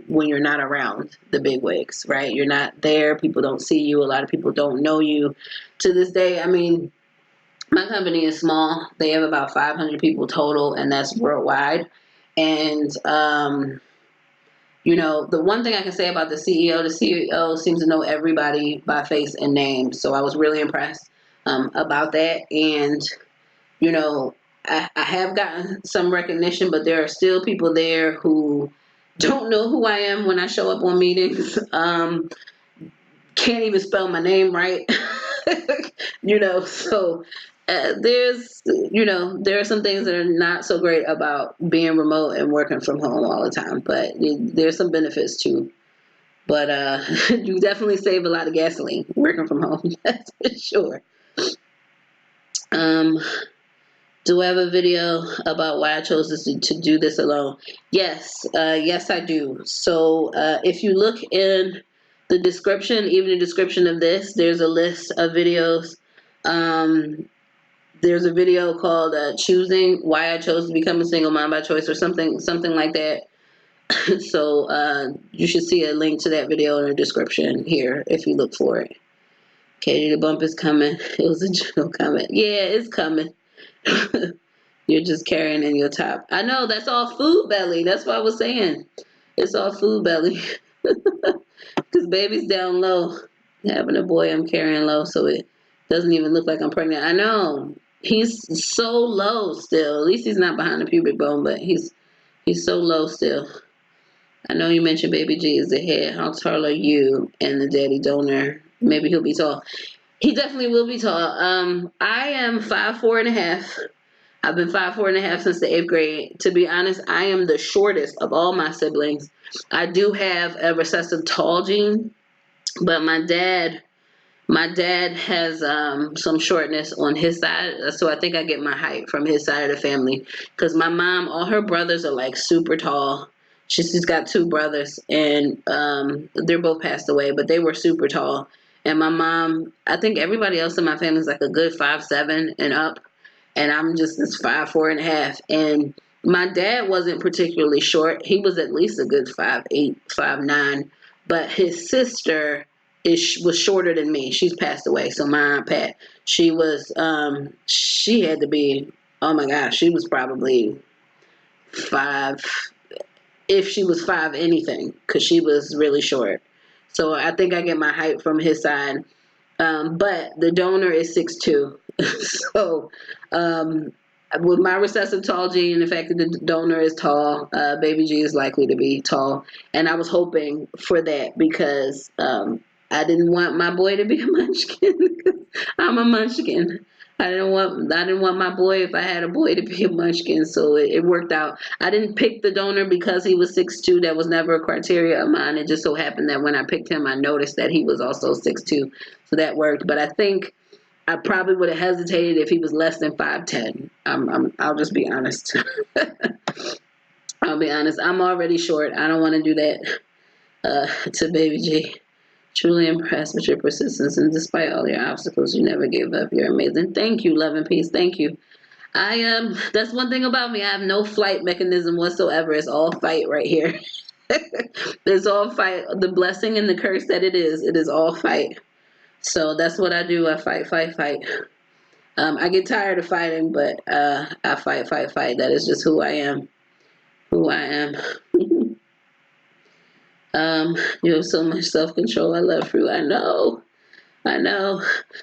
when you're not around the big wigs, right? You're not there. People don't see you. A lot of people don't know you. To this day, I mean, my company is small. They have about 500 people total, and that's worldwide. And you know, the one thing I can say about the CEO seems to know everybody by face and name. So I was really impressed about that. And, you know, I have gotten some recognition, but there are still people there who don't know who I am when I show up on meetings. Can't even spell my name right. You know, so there's, you know, there are some things that are not so great about being remote and working from home all the time, but there's some benefits too. But you definitely save a lot of gasoline working from home. That's for sure. Um, do I have a video about why I chose to do this alone? Yes, yes, I do. So if you look in the description, even the description of this, there's a list of videos. There's a video called "Choosing Why I Chose to Become a Single Mom by Choice" or something like that. So you should see a link to that video in the description here if you look for it. Katie, the bump is coming. It was a joke comment. Yeah, it's coming. You're just carrying in your top. I know, that's all food belly. That's what I was saying. It's all food belly. Because baby's down low. Having a boy, I'm carrying low, so it doesn't even look like I'm pregnant. I know. He's so low still. At least he's not behind the pubic bone, but he's so low still. I know you mentioned baby G is the head. How tall are you and the daddy donor? Maybe he'll be tall. He definitely will be tall. I am 5'4.5". I've been 5'4.5" since the 8th grade. To be honest, I am the shortest of all my siblings. I do have a recessive tall gene, but my dad has some shortness on his side, so I think I get my height from his side of the family. Because my mom, all her brothers are like super tall. She's got two brothers, and they're both passed away, but they were super tall. And my mom, I think everybody else in my family is like a good 5'7" and up, and I'm just this 5'4.5". And my dad wasn't particularly short; he was at least a good 5'8", 5'9". But his sister was shorter than me. She's passed away. So my aunt Pat, she had to be, oh my gosh, she was probably 5, if she was 5 anything, because she was really short. So I think I get my height from his side. But the donor is 6'2". So with my recessive tall gene and the fact that the donor is tall, baby G is likely to be tall. And I was hoping for that because I didn't want my boy to be a munchkin. I'm a munchkin. I didn't want my boy, if I had a boy, to be a munchkin. So it worked out. I didn't pick the donor because he was 6'2". That was never a criteria of mine. It just so happened that when I picked him, I noticed that he was also 6'2". So that worked. But I think I probably would have hesitated if he was less than 5'10". I'll just be honest. I'll be honest. I'm already short. I don't want to do that to Baby G. Truly impressed with your persistence, and despite all your obstacles, you never gave up. You're amazing. Thank you, love and peace. Thank you. That's one thing about me. I have no flight mechanism whatsoever. It's all fight right here. It's all fight. The blessing and the curse that it is all fight. So that's what I do. I fight, fight, fight. I get tired of fighting, but I fight, fight, fight. That is just who I am. Who I am. You have so much self-control. I love fruit. I know.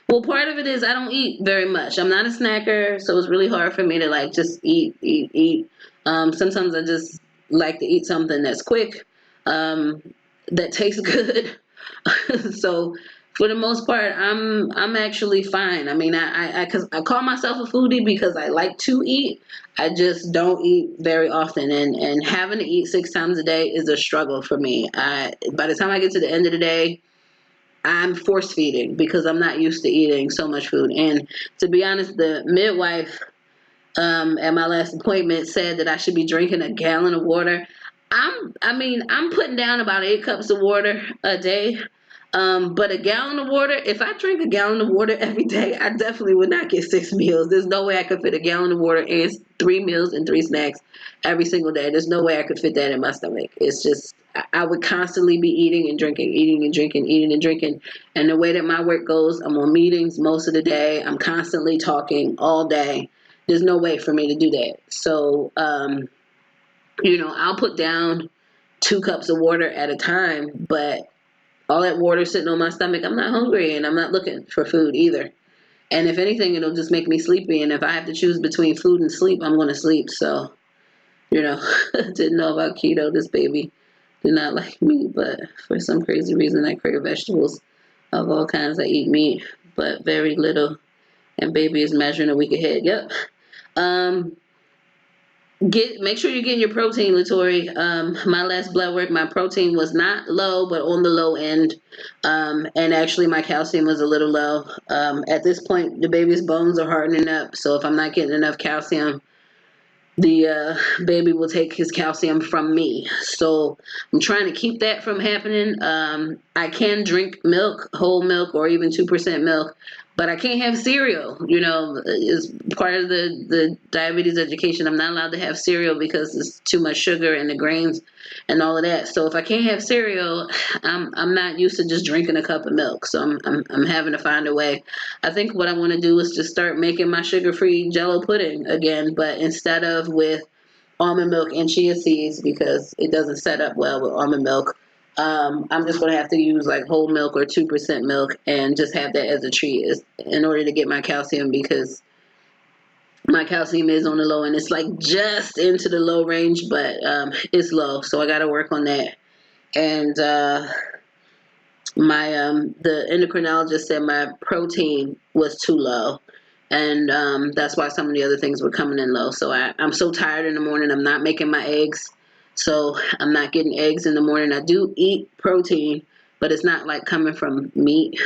Well, part of it is I don't eat very much. I'm not a snacker, so it's really hard for me to like just eat, eat, eat. Sometimes I just like to eat something that's quick, that tastes good. So for the most part, I'm actually fine. I mean, cause I call myself a foodie because I like to eat. I just don't eat very often, and having to eat 6 times a day is a struggle for me. By the time I get to the end of the day, I'm force feeding because I'm not used to eating so much food. And to be honest, the midwife at my last appointment said that I should be drinking a gallon of water. I'm putting down about 8 cups of water a day. But a gallon of water, if I drink a gallon of water every day, I definitely would not get 6 meals. There's no way I could fit a gallon of water and 3 meals and 3 snacks every single day. There's no way I could fit that in my stomach. It's just, I would constantly be eating and drinking, eating and drinking, eating and drinking. And the way that my work goes, I'm on meetings most of the day. I'm constantly talking all day. There's no way for me to do that. So, I'll put down 2 cups of water at a time, but all that water sitting on my stomach, I'm not hungry and I'm not looking for food either. And if anything, it'll just make me sleepy. And if I have to choose between food and sleep, I'm going to sleep. So, didn't know about keto. This baby did not like meat, but for some crazy reason, I crave vegetables of all kinds. I eat meat, but very little. And baby is measuring a week ahead. Yep. Um, Make sure you're getting your protein, Latori. My last blood work, my protein was not low, but on the low end. And actually my calcium was a little low. At this point, the baby's bones are hardening up. So if I'm not getting enough calcium, the baby will take his calcium from me. So I'm trying to keep that from happening. I can drink milk, whole milk, or even 2% milk, but I can't have cereal. As part of the diabetes education, I'm not allowed to have cereal because it's too much sugar and the grains and all of that. So if I can't have cereal, I'm not used to just drinking a cup of milk. So I'm having to find a way. I think what I want to do is just start making my sugar-free Jello pudding again, but instead of with almond milk and chia seeds, because it doesn't set up well with almond milk. I'm just going to have to use like whole milk or 2% milk and just have that as a treat in order to get my calcium, because my calcium is on the low and it's like just into the low range, but it's low. So I got to work on that. And my the endocrinologist said my protein was too low, and that's why some of the other things were coming in low. So I'm so tired in the morning. I'm not making my eggs, so I'm not getting eggs in the morning. I do eat protein, but it's not like coming from meat.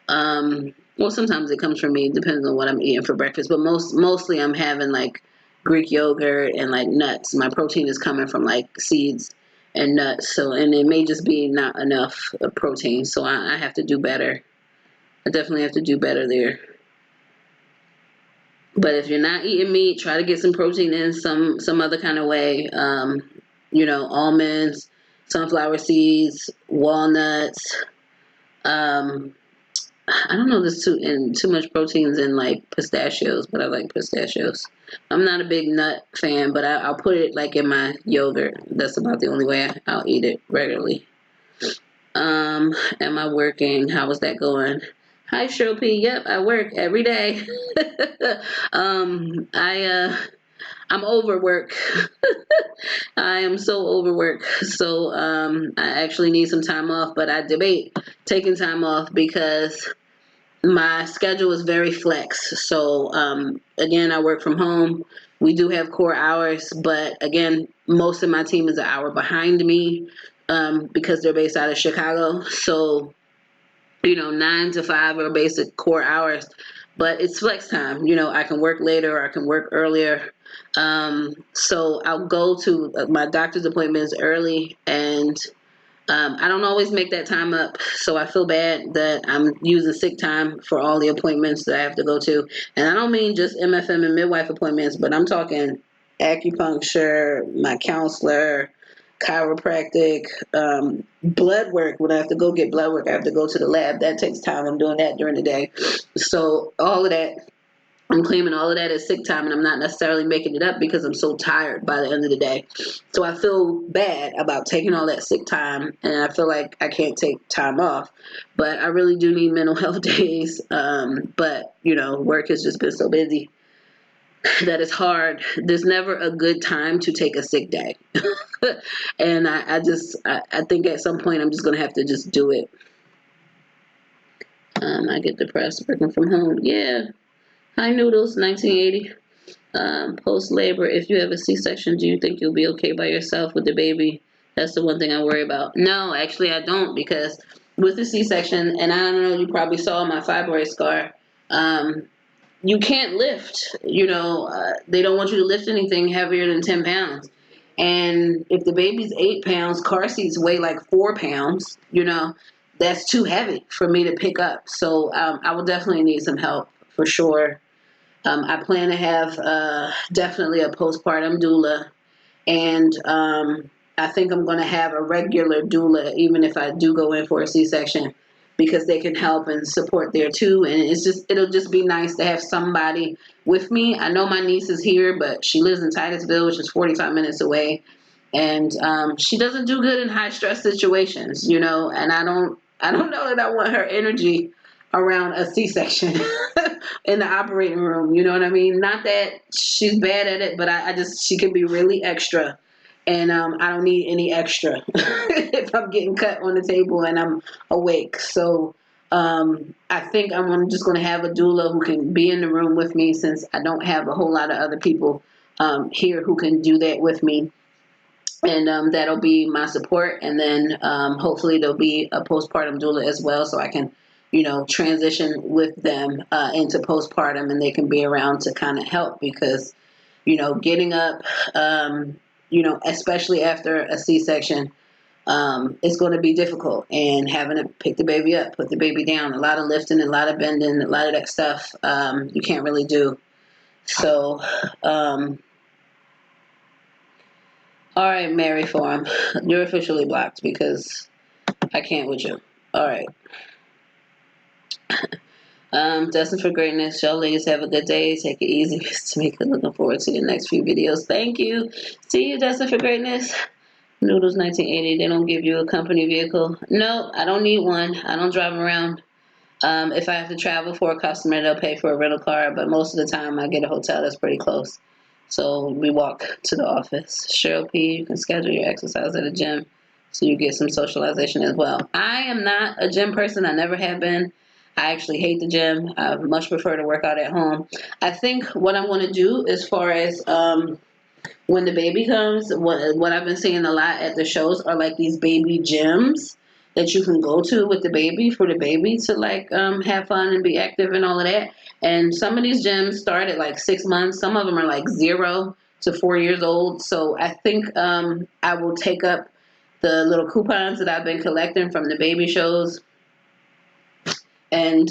Well, sometimes it comes from meat. It depends on what I'm eating for breakfast, but mostly I'm having like Greek yogurt and like nuts. My protein is coming from like seeds and nuts. So, and it may just be not enough protein. So I have to do better. I definitely have to do better there. But if you're not eating meat, try to get some protein in some other kind of way. Almonds, sunflower seeds, walnuts. I don't know if there's too much proteins in like pistachios, but I like pistachios. I'm not a big nut fan, but I'll put it like in my yogurt. That's about the only way I'll eat it regularly. Am I working? How was that going? Hi, Shopee. Yep, I work every day. I'm overwork. I am so overworked. So I actually need some time off, but I debate taking time off because my schedule is very flex. So again, I work from home. We do have core hours, but again, most of my team is an hour behind me because they're based out of Chicago. So 9 to 5 are basic core hours, but it's flex time. I can work later or I can work earlier. So I'll go to my doctor's appointments early, and I don't always make that time up, so I feel bad that I'm using sick time for all the appointments that I have to go to. And I don't mean just MFM and midwife appointments, but I'm talking acupuncture, my counselor, chiropractic, blood work. When I have to go get blood work, I have to go to the lab. That takes time. I'm doing that during the day. So all of that, I'm claiming all of that as sick time, and I'm not necessarily making it up because I'm so tired by the end of the day. So I feel bad about taking all that sick time, and I feel like I can't take time off. But I really do need mental health days. But work has just been so busy that it's hard. There's never a good time to take a sick day. And I think at some point I'm just going to have to just do it. I get depressed working from home. Yeah. Hi, Noodles, 1980. Post-labor, if you have a C-section, do you think you'll be okay by yourself with the baby? That's the one thing I worry about. No, actually I don't, because with the C-section, and I don't know, you probably saw my fibroid scar, you can't lift. They don't want you to lift anything heavier than 10 pounds. And if the baby's 8 pounds, car seats weigh like 4 pounds, that's too heavy for me to pick up. So I will definitely need some help for sure. I plan to have definitely a postpartum doula, and I think I'm going to have a regular doula, even if I do go in for a C-section, because they can help and support there too. And it'll just be nice to have somebody with me. I know my niece is here, but she lives in Titusville, which is 45 minutes away, and she doesn't do good in high stress situations, and I don't know that I want her energy around a C-section in the operating room. You know what I mean? Not that she's bad at it, but she can be really extra. And I don't need any extra if I'm getting cut on the table and I'm awake. So I think I'm just going to have a doula who can be in the room with me, since I don't have a whole lot of other people here who can do that with me. And that'll be my support. And then hopefully there'll be a postpartum doula as well, so I can, transition with them into postpartum, and they can be around to kind of help, because, getting up, especially after a C-section, it's going to be difficult. And having to pick the baby up, put the baby down, a lot of lifting, a lot of bending, a lot of that stuff you can't really do. So, all right, Mary Farm, you're officially blocked because I can't with you. All right. Destined for greatness. Y'all ladies have a good day. Take it easy, Miss Tamikia. Looking forward to your next few videos. Thank you. See you, Destined for greatness. Noodles 1980. They don't give you a company vehicle. No, I don't need one. I don't drive around. If I have to travel for a customer, they'll pay for a rental car, but most of the time I get a hotel that's pretty close. So we walk to the office. Cheryl P., you can schedule your exercise at a gym so you get some socialization as well. I am not a gym person. I never have been. I actually hate the gym. I much prefer to work out at home. I think what I want to do, as far as when the baby comes, what I've been seeing a lot at the shows are like these baby gyms that you can go to with the baby, for the baby to like have fun and be active and all of that. And some of these gyms start at like 6 months. Some of them are like 0 to 4 years old. So I think I will take up the little coupons that I've been collecting from the baby shows, and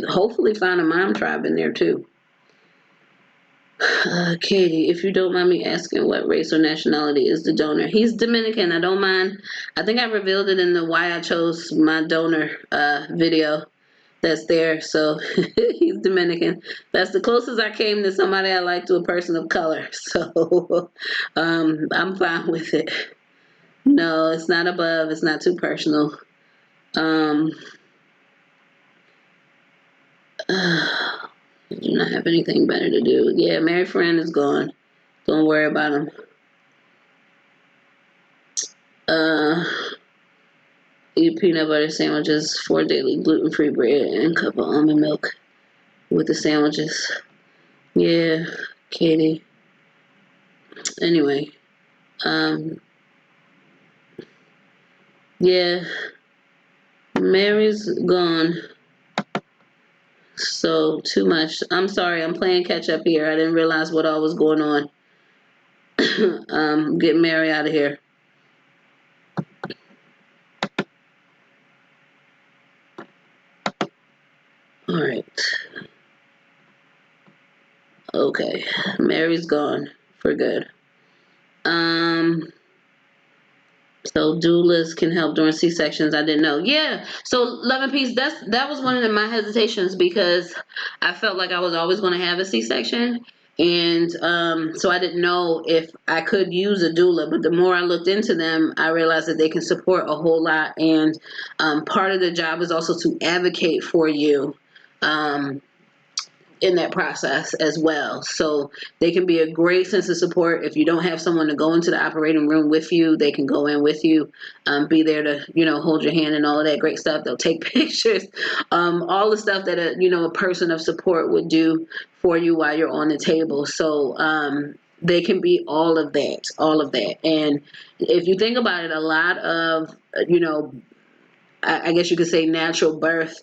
hopefully find a mom tribe in there too. Katie, if you don't mind me asking, what race or nationality is the donor? He's Dominican. I don't mind. I think I revealed it in the why I chose my donor video that's there. So he's Dominican. That's the closest I came to somebody I like to a person of color. So I'm fine with it. No, it's not above. It's not too personal. I do not have anything better to do. Yeah, Mary Fran is gone. Don't worry about them. Eat peanut butter sandwiches, 4 daily gluten-free bread, and a cup of almond milk with the sandwiches. Yeah, Katie. Anyway, yeah, Mary's gone. So too much. I'm sorry. I'm playing catch up here. I didn't realize what all was going on. Get Mary out of here. All right. Okay. Mary's gone for good. So doulas can help during C-sections. I didn't know. Yeah. So love and peace. That was one of my hesitations because I felt like I was always going to have a C-section, and so I didn't know if I could use a doula. But the more I looked into them, I realized that they can support a whole lot, and part of the job is also to advocate for you. In that process as well. So they can be a great sense of support. If you don't have someone to go into the operating room with you, they can go in with you, be there to, hold your hand and all of that great stuff. They'll take pictures, all the stuff that a person of support would do for you while you're on the table. So, they can be all of that. And if you think about it, a lot of, I guess you could say natural birth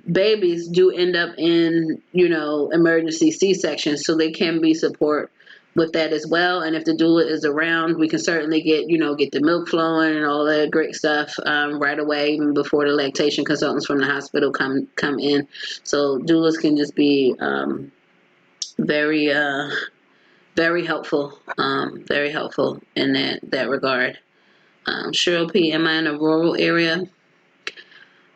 babies do end up in, emergency C-sections, so they can be support with that as well. And if the doula is around, we can certainly get the milk flowing and all that great stuff right away, even before the lactation consultants from the hospital come in. So doulas can just be very very helpful, in that regard. Cheryl P, am I in a rural area?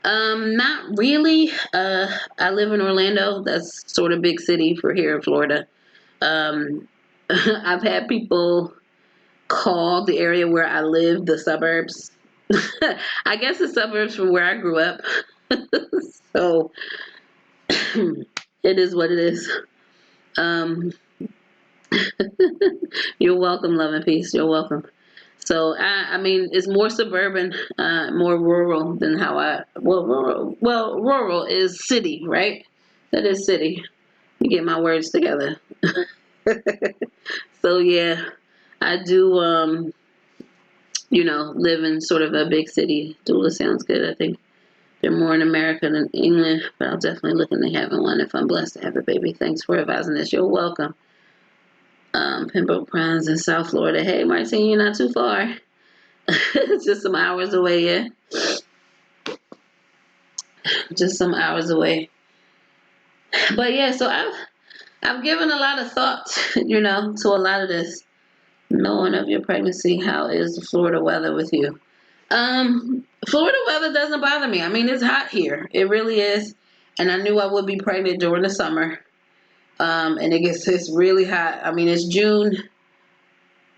Not really. I live in Orlando. That's sort of big city for here in Florida. I've had people call the area where I live the suburbs. I guess the suburbs from where I grew up. So it is what it is. You're welcome, love and peace. You're welcome. So I mean, it's more suburban, more rural than rural is city, right? That is city. Let me get my words together. So yeah, I do, live in sort of a big city. Doula sounds good. I think they're more in America than England, but I'll definitely look into having one if I'm blessed to have a baby. Thanks for advising this. You're welcome. Pembroke Pines in South Florida. Hey, Martine, you're not too far. It's just some hours away, yeah. Just some hours away. But yeah, so I've given a lot of thought, to a lot of this. Knowing of your pregnancy, how is the Florida weather with you? Florida weather doesn't bother me. I mean, it's hot here. It really is. And I knew I would be pregnant during the summer. And it's really hot. I mean, it's June.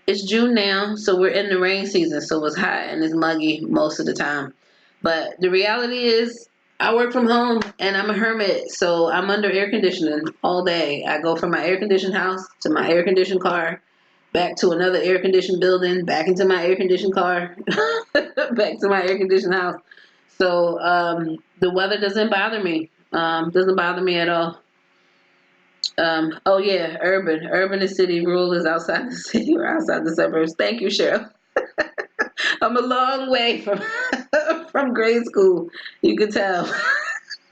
It's June now, so we're in the rain season. So it's hot and it's muggy most of the time. But the reality is, I work from home and I'm a hermit, so I'm under air conditioning all day. I go from my air conditioned house to my air conditioned car, back to another air conditioned building, back into my air conditioned car, back to my air conditioned house. So the weather doesn't bother me. Doesn't bother me at all. Oh yeah, urban. Urban is city, rural is outside the city or outside the suburbs. Thank you, Cheryl. I'm a long way from from grade school. You can tell.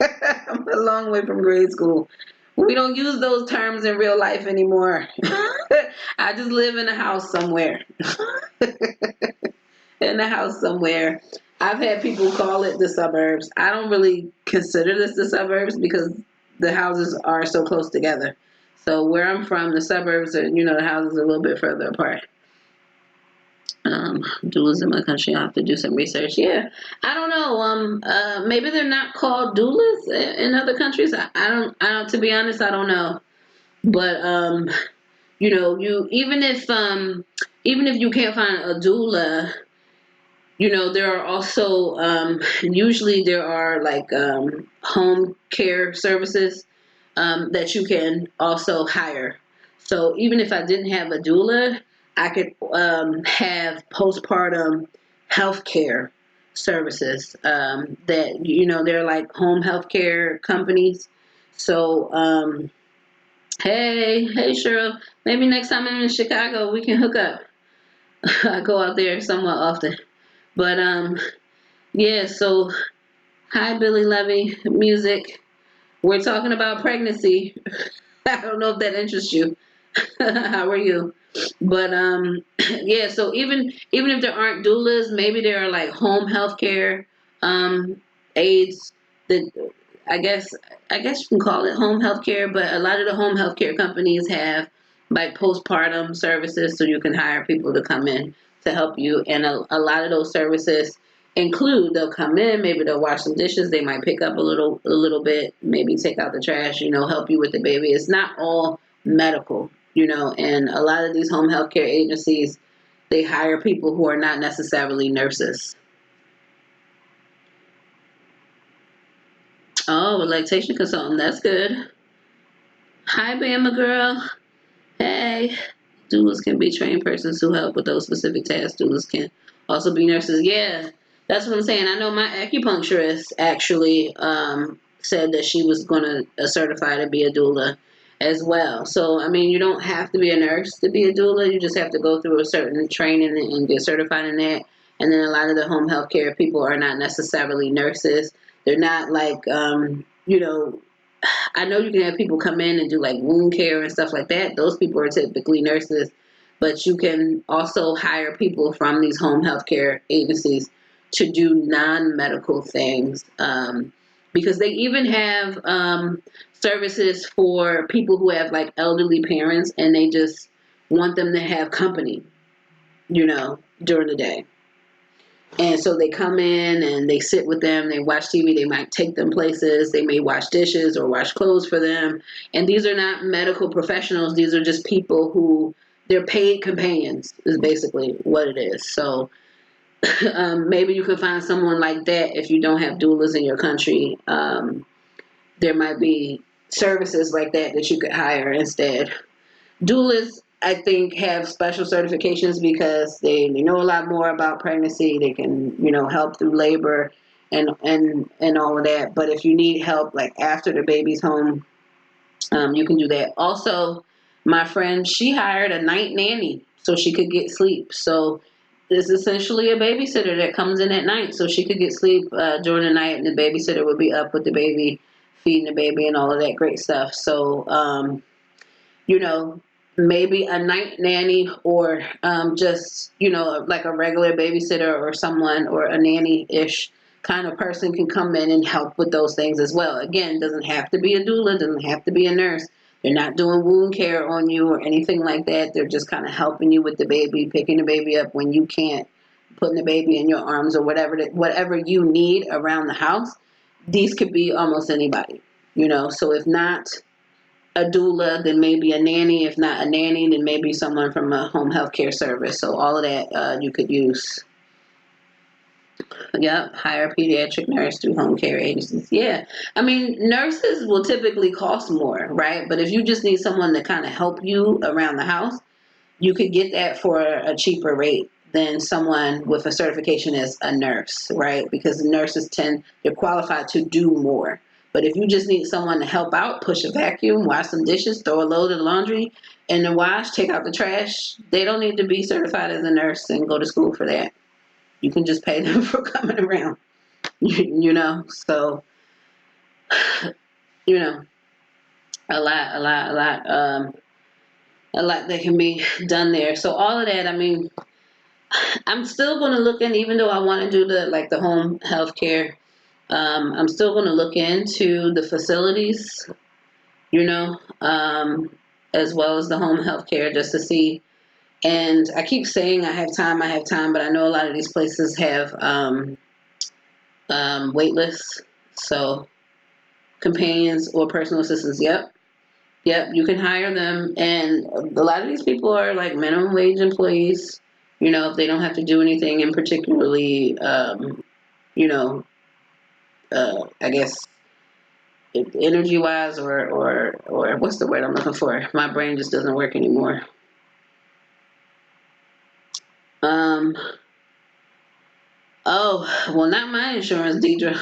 I'm a long way from grade school. We don't use those terms in real life anymore. I just live in a house somewhere. In a house somewhere. I've had people call it the suburbs. I don't really consider this the suburbs because the houses are so close together. So where I'm from, the suburbs are, the houses are a little bit further apart. Doulas in my country, I have to do some research. Yeah, I don't know. Maybe they're not called doulas in other countries. To be honest, I don't know. But you even if you can't find a doula, there are also usually there are like home care services that you can also hire. So even if I didn't have a doula, I could have postpartum health care services that, they're like home health care companies. So, hey, Cheryl, maybe next time I'm in Chicago, we can hook up. I go out there somewhat often. But yeah, so hi, Billy Levy, music. We're talking about pregnancy. I don't know if that interests you. How are you? But yeah, so even if there aren't doulas, maybe there are like home healthcare um aides that I guess I guess you can call it home healthcare, but a lot of the home healthcare companies have like postpartum services, so you can hire people to come in to help you, and a lot of those services include they'll come in, maybe they'll wash some dishes, they might pick up a little bit, maybe take out the trash, help you with the baby. It's not all medical, and a lot of these home health care agencies, they hire people who are not necessarily nurses. Oh, a lactation consultant, that's good. Hi, Bama girl. Hey. Doulas can be trained persons who help with those specific tasks. Doulas can also be nurses. Yeah, that's what I'm saying. I know my acupuncturist actually said that she was going to certify to be a doula as well. So, I mean, you don't have to be a nurse to be a doula. You just have to go through a certain training and get certified in that. And then a lot of the home health care people are not necessarily nurses. They're not like, I know you can have people come in and do like wound care and stuff like that. Those people are typically nurses, but you can also hire people from these home health care agencies to do non-medical things, because they even have services for people who have like elderly parents and they just want them to have company, during the day. And so they come in and they sit with them, they watch TV, they might take them places, they may wash dishes or wash clothes for them. And these are not medical professionals, these are just people who they're paid companions, is basically what it is. So maybe you can find someone like that if you don't have doulas in your country. There might be services like that you could hire instead. Doulas, I think, have special certifications because they know a lot more about pregnancy. They can, help through labor and all of that. But if you need help, like after the baby's home, you can do that. Also, my friend, she hired a night nanny so she could get sleep. So it's essentially a babysitter that comes in at night so she could get sleep during the night, and the babysitter would be up with the baby, feeding the baby, and all of that great stuff. So, you know, maybe a night nanny or just, like a regular babysitter or someone or a nanny-ish kind of person can come in and help with those things as well. Again, doesn't have to be a doula, doesn't have to be a nurse. They're not doing wound care on you or anything like that. They're just kind of helping you with the baby, picking the baby up when you can't, putting the baby in your arms or whatever you need around the house. These could be almost anybody, So if not a doula, then maybe a nanny. If not a nanny, then maybe someone from a home health care service. So all of that you could use. Yep, hire a pediatric nurse through home care agencies. Yeah, I mean, nurses will typically cost more, right? But if you just need someone to kind of help you around the house, you could get that for a cheaper rate than someone with a certification as a nurse, right? Because nurses they're qualified to do more. But if you just need someone to help out, push a vacuum, wash some dishes, throw a load of laundry in the wash, take out the trash, they don't need to be certified as a nurse and go to school for that. You can just pay them for coming around, So, you know, a lot that can be done there. So all of that, I mean, I'm still going to look in, even though I want to do the home health care. I'm still going to look into the facilities, you know, um, as well as the home health care just to see. And I keep saying I have time, but I know a lot of these places have wait lists. So companions or personal assistants, yep, you can hire them. And a lot of these people are like minimum wage employees. If they don't have to do anything in particularly, you know, I guess energy wise, or what's the word I'm looking for? My brain just doesn't work anymore. Oh, well, not my insurance, Deidre.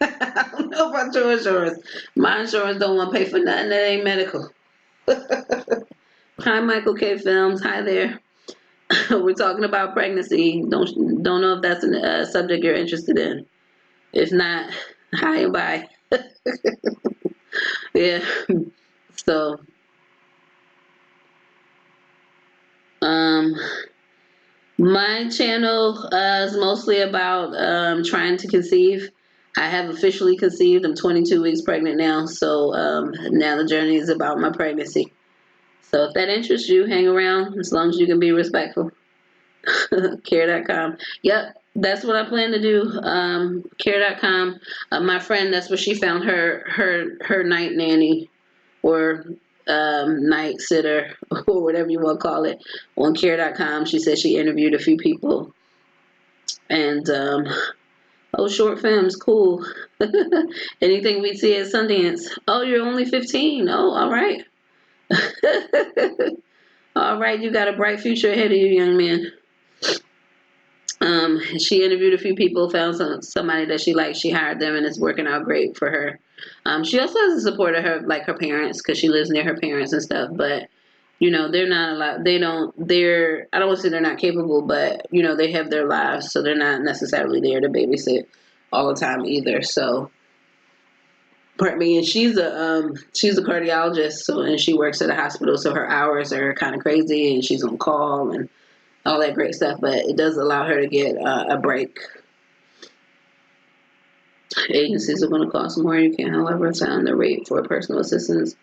I don't know about your insurance. My insurance don't want to pay for nothing that ain't medical. Hi, Michael K. Films. Hi there. We're talking about pregnancy. Don't know if that's a subject you're interested in. If not, hi and bye. Yeah. So, um, my channel is mostly about trying to conceive. I have officially conceived. I'm 22 weeks pregnant now. So now the journey is about my pregnancy. So if that interests you, hang around as long as you can be respectful. Care.com. Yep, that's what I plan to do. Care.com. My friend, that's where she found her night nanny or night sitter or whatever you want to call it on Care.com. She said she interviewed a few people and short films, cool. Anything we see at Sundance. Oh, you're only 15. Oh, all right. All right, you got a bright future ahead of you, young man. She interviewed a few people, found somebody that she liked. She hired them, and it's working out great for her. She also has the support of her parents, because she lives near her parents and stuff. But they're not allowed. They don't. They're. I don't want to say they're not capable, but they have their lives, so they're not necessarily there to babysit all the time either. So, pardon me. And she's a cardiologist, and she works at a hospital, so her hours are kind of crazy, and she's on call and all that great stuff, but it does allow her to get a break. Agencies are going to cost more. You can, however, find the rate for personal assistance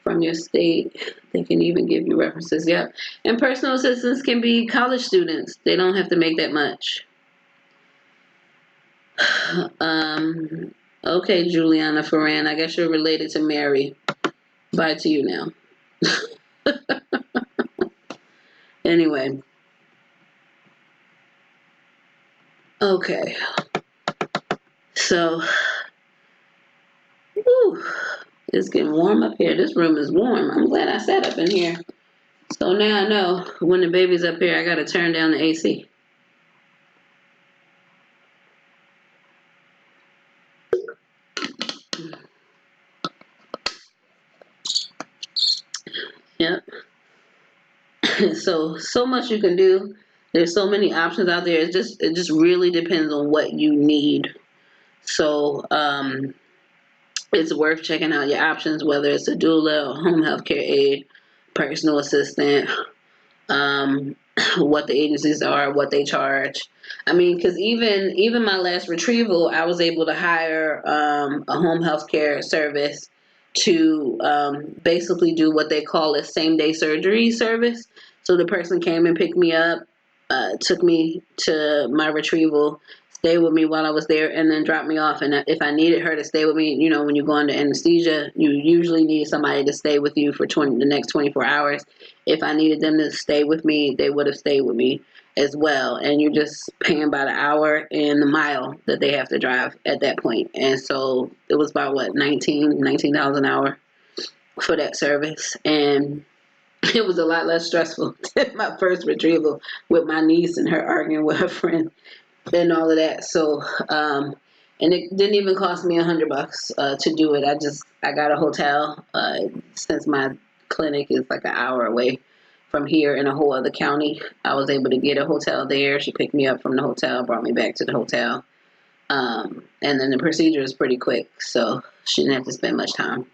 from your state. They can even give you references. Yep. And personal assistants can be college students. They don't have to make that much. Okay, Juliana Ferran. I guess you're related to Mary. Bye to you now. Anyway. Okay. So, whew, it's getting warm up here. This room is warm. I'm glad I sat up in here. So now I know when the baby's up here, I got to turn down the AC. Yep. So much you can do. There's so many options out there. It just really depends on what you need. So it's worth checking out your options, whether it's a doula, a home health care aide, personal assistant, um, what the agencies are, what they charge. I mean, because even my last retrieval, I was able to hire a home health care service to basically do what they call a same day surgery service. So the person came and picked me up, took me to my retrieval, stayed with me while I was there, and then dropped me off. And if I needed her to stay with me, when you go under anesthesia, you usually need somebody to stay with you for the next 24 hours. If I needed them to stay with me, they would have stayed with me as well. And you're just paying by the hour and the mile that they have to drive at that point. And so it was about $19 an hour for that service. And it was a lot less stressful than my first retrieval with my niece and her arguing with her friend and all of that. So, and it didn't even cost me $100 to do it. I got a hotel, since my clinic is like an hour away from here in a whole other county. I was able to get a hotel there. She picked me up from the hotel, brought me back to the hotel. And then the procedure is pretty quick, so she didn't have to spend much time.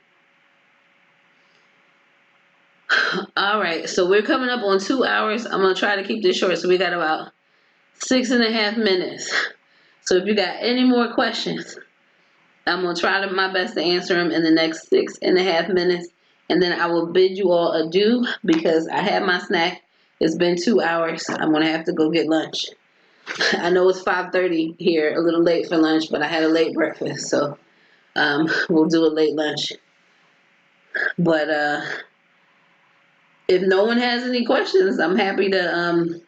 All right, so we're coming up on 2 hours. I'm gonna try to keep this short, so we got about 6.5 minutes. So if you got any more questions, I'm going to try my best to answer them in the next 6.5 minutes. And then I will bid you all adieu because I had my snack. It's been 2 hours. I'm going to have to go get lunch. I know it's 5:30 here, a little late for lunch, but I had a late breakfast. So we'll do a late lunch. But if no one has any questions, I'm happy to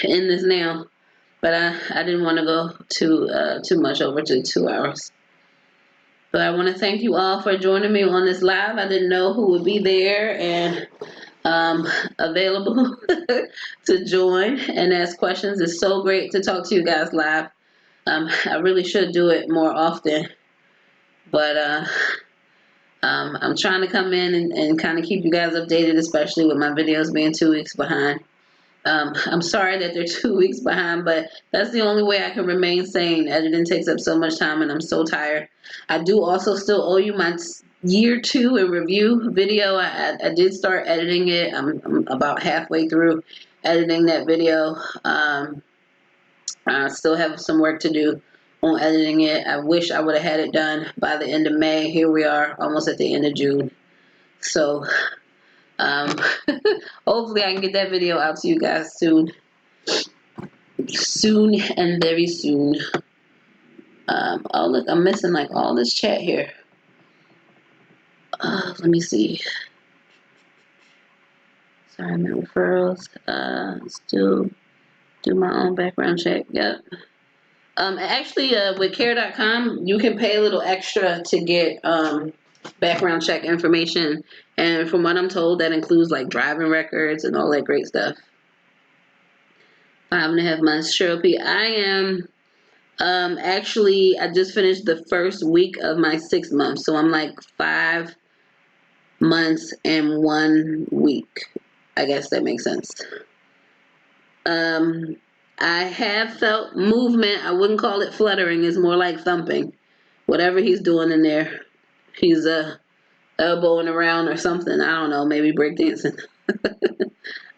end this now. But I didn't want to go too much over to 2 hours. But I want to thank you all for joining me on this live. I didn't know who would be there and available to join and ask questions. It's so great to talk to you guys live. I really should do it more often, but I'm trying to come in and kind of keep you guys updated, especially with my videos being 2 weeks behind. I'm sorry that they're 2 weeks behind, but that's the only way I can remain sane. Editing takes up so much time and I'm so tired. I do also still owe you my year 2 in review video. I did start editing it. I'm about halfway through editing that video. I still have some work to do on editing it. I wish I would have had it done by the end of May. Here we are, almost at the end of June. So um, hopefully I can get that video out to you guys soon. Soon and very soon. Oh look, I'm missing like all this chat here. Let me see. Sorry, my referrals. Still do my own background check. Yep. Actually, with care.com, you can pay a little extra to get background check information. And from what I'm told, that includes like driving records and all that great stuff. 5.5 months. Cheryl P. I am actually, I just finished the first week of my 6 months. So I'm like 5 months and 1 week. I guess that makes sense. I have felt movement. I wouldn't call it fluttering. It's more like thumping. Whatever he's doing in there, he's elbowing around or something. I don't know. Maybe breakdancing.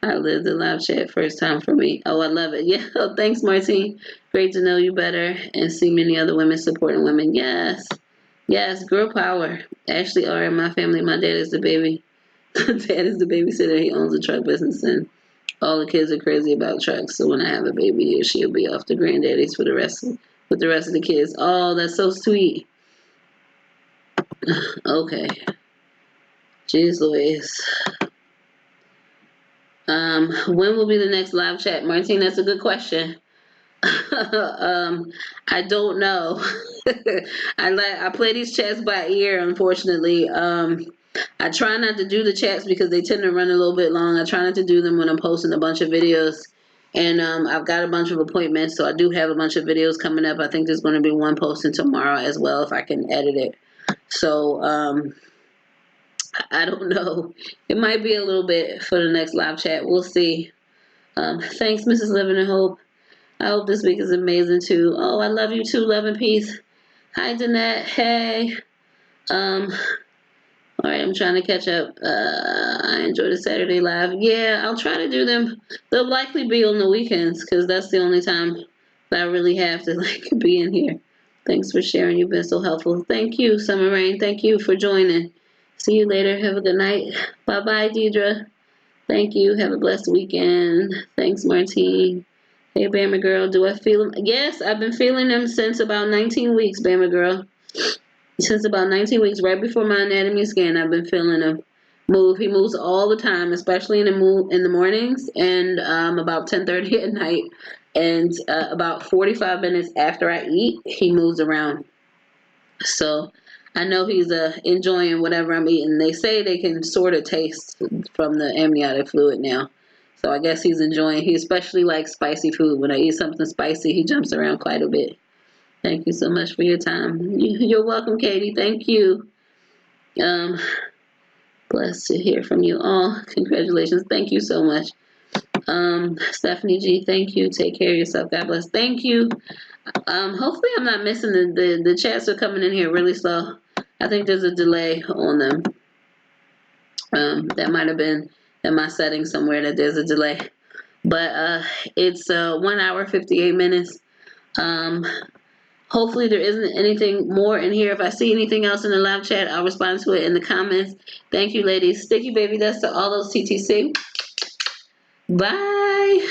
I lived a live chat first time for me. Oh, I love it. Yeah. Oh, thanks, Martine. Great to know you better and see many other women supporting women. Yes. Yes. Girl power. Ashley R. in my family. My dad is the baby. Dad is the babysitter. He owns a truck business and all the kids are crazy about trucks. So when I have a baby, she'll be off to granddaddy's for the rest with the rest of the kids. Oh, that's so sweet. Okay. Jeez Louise. When will be the next live chat? Martine, that's a good question. I don't know. I play these chats by ear, unfortunately. I try not to do the chats because they tend to run a little bit long. I try not to do them when I'm posting a bunch of videos. And I've got a bunch of appointments, so I do have a bunch of videos coming up. I think there's going to be one posting tomorrow as well if I can edit it. So I don't know. It might be a little bit for the next live chat. We'll see. Thanks, Mrs. Living in Hope. I hope this week is amazing too. Oh, I love you too. Love and peace. Hi, Danette. Hey. All right, I'm trying to catch up. I enjoy the Saturday live. Yeah, I'll try to do them. They'll likely be on the weekends because that's the only time that I really have to like be in here. Thanks for sharing. You've been so helpful. Thank you, Summer Rain. Thank you for joining. See you later. Have a good night. Bye-bye, Deidre. Thank you. Have a blessed weekend. Thanks, Martine. Hey, Bama girl. Do I feel them? Yes, I've been feeling them since about 19 weeks, Bama girl. Since about 19 weeks, right before my anatomy scan, I've been feeling him move. He moves all the time, especially in the mornings and about 10:30 at night. And about 45 minutes after I eat, he moves around. So I know he's enjoying whatever I'm eating. They say they can sort of taste from the amniotic fluid now. So I guess he's enjoying. He especially likes spicy food. When I eat something spicy, he jumps around quite a bit. Thank you so much for your time. You're welcome, Katie. Thank you. Blessed to hear from you all. Congratulations. Thank you so much. Stephanie G, thank you. Take care of yourself. God bless. Thank you. Hopefully I'm not missing the chats are coming in here really slow. I think there's a delay on them. That might have been in my settings somewhere that there's a delay. But it's 1 hour, 58 minutes. Hopefully there isn't anything more in here. If I see anything else in the live chat, I'll respond to it in the comments. Thank you, ladies. Sticky baby dust to all those TTC. Bye.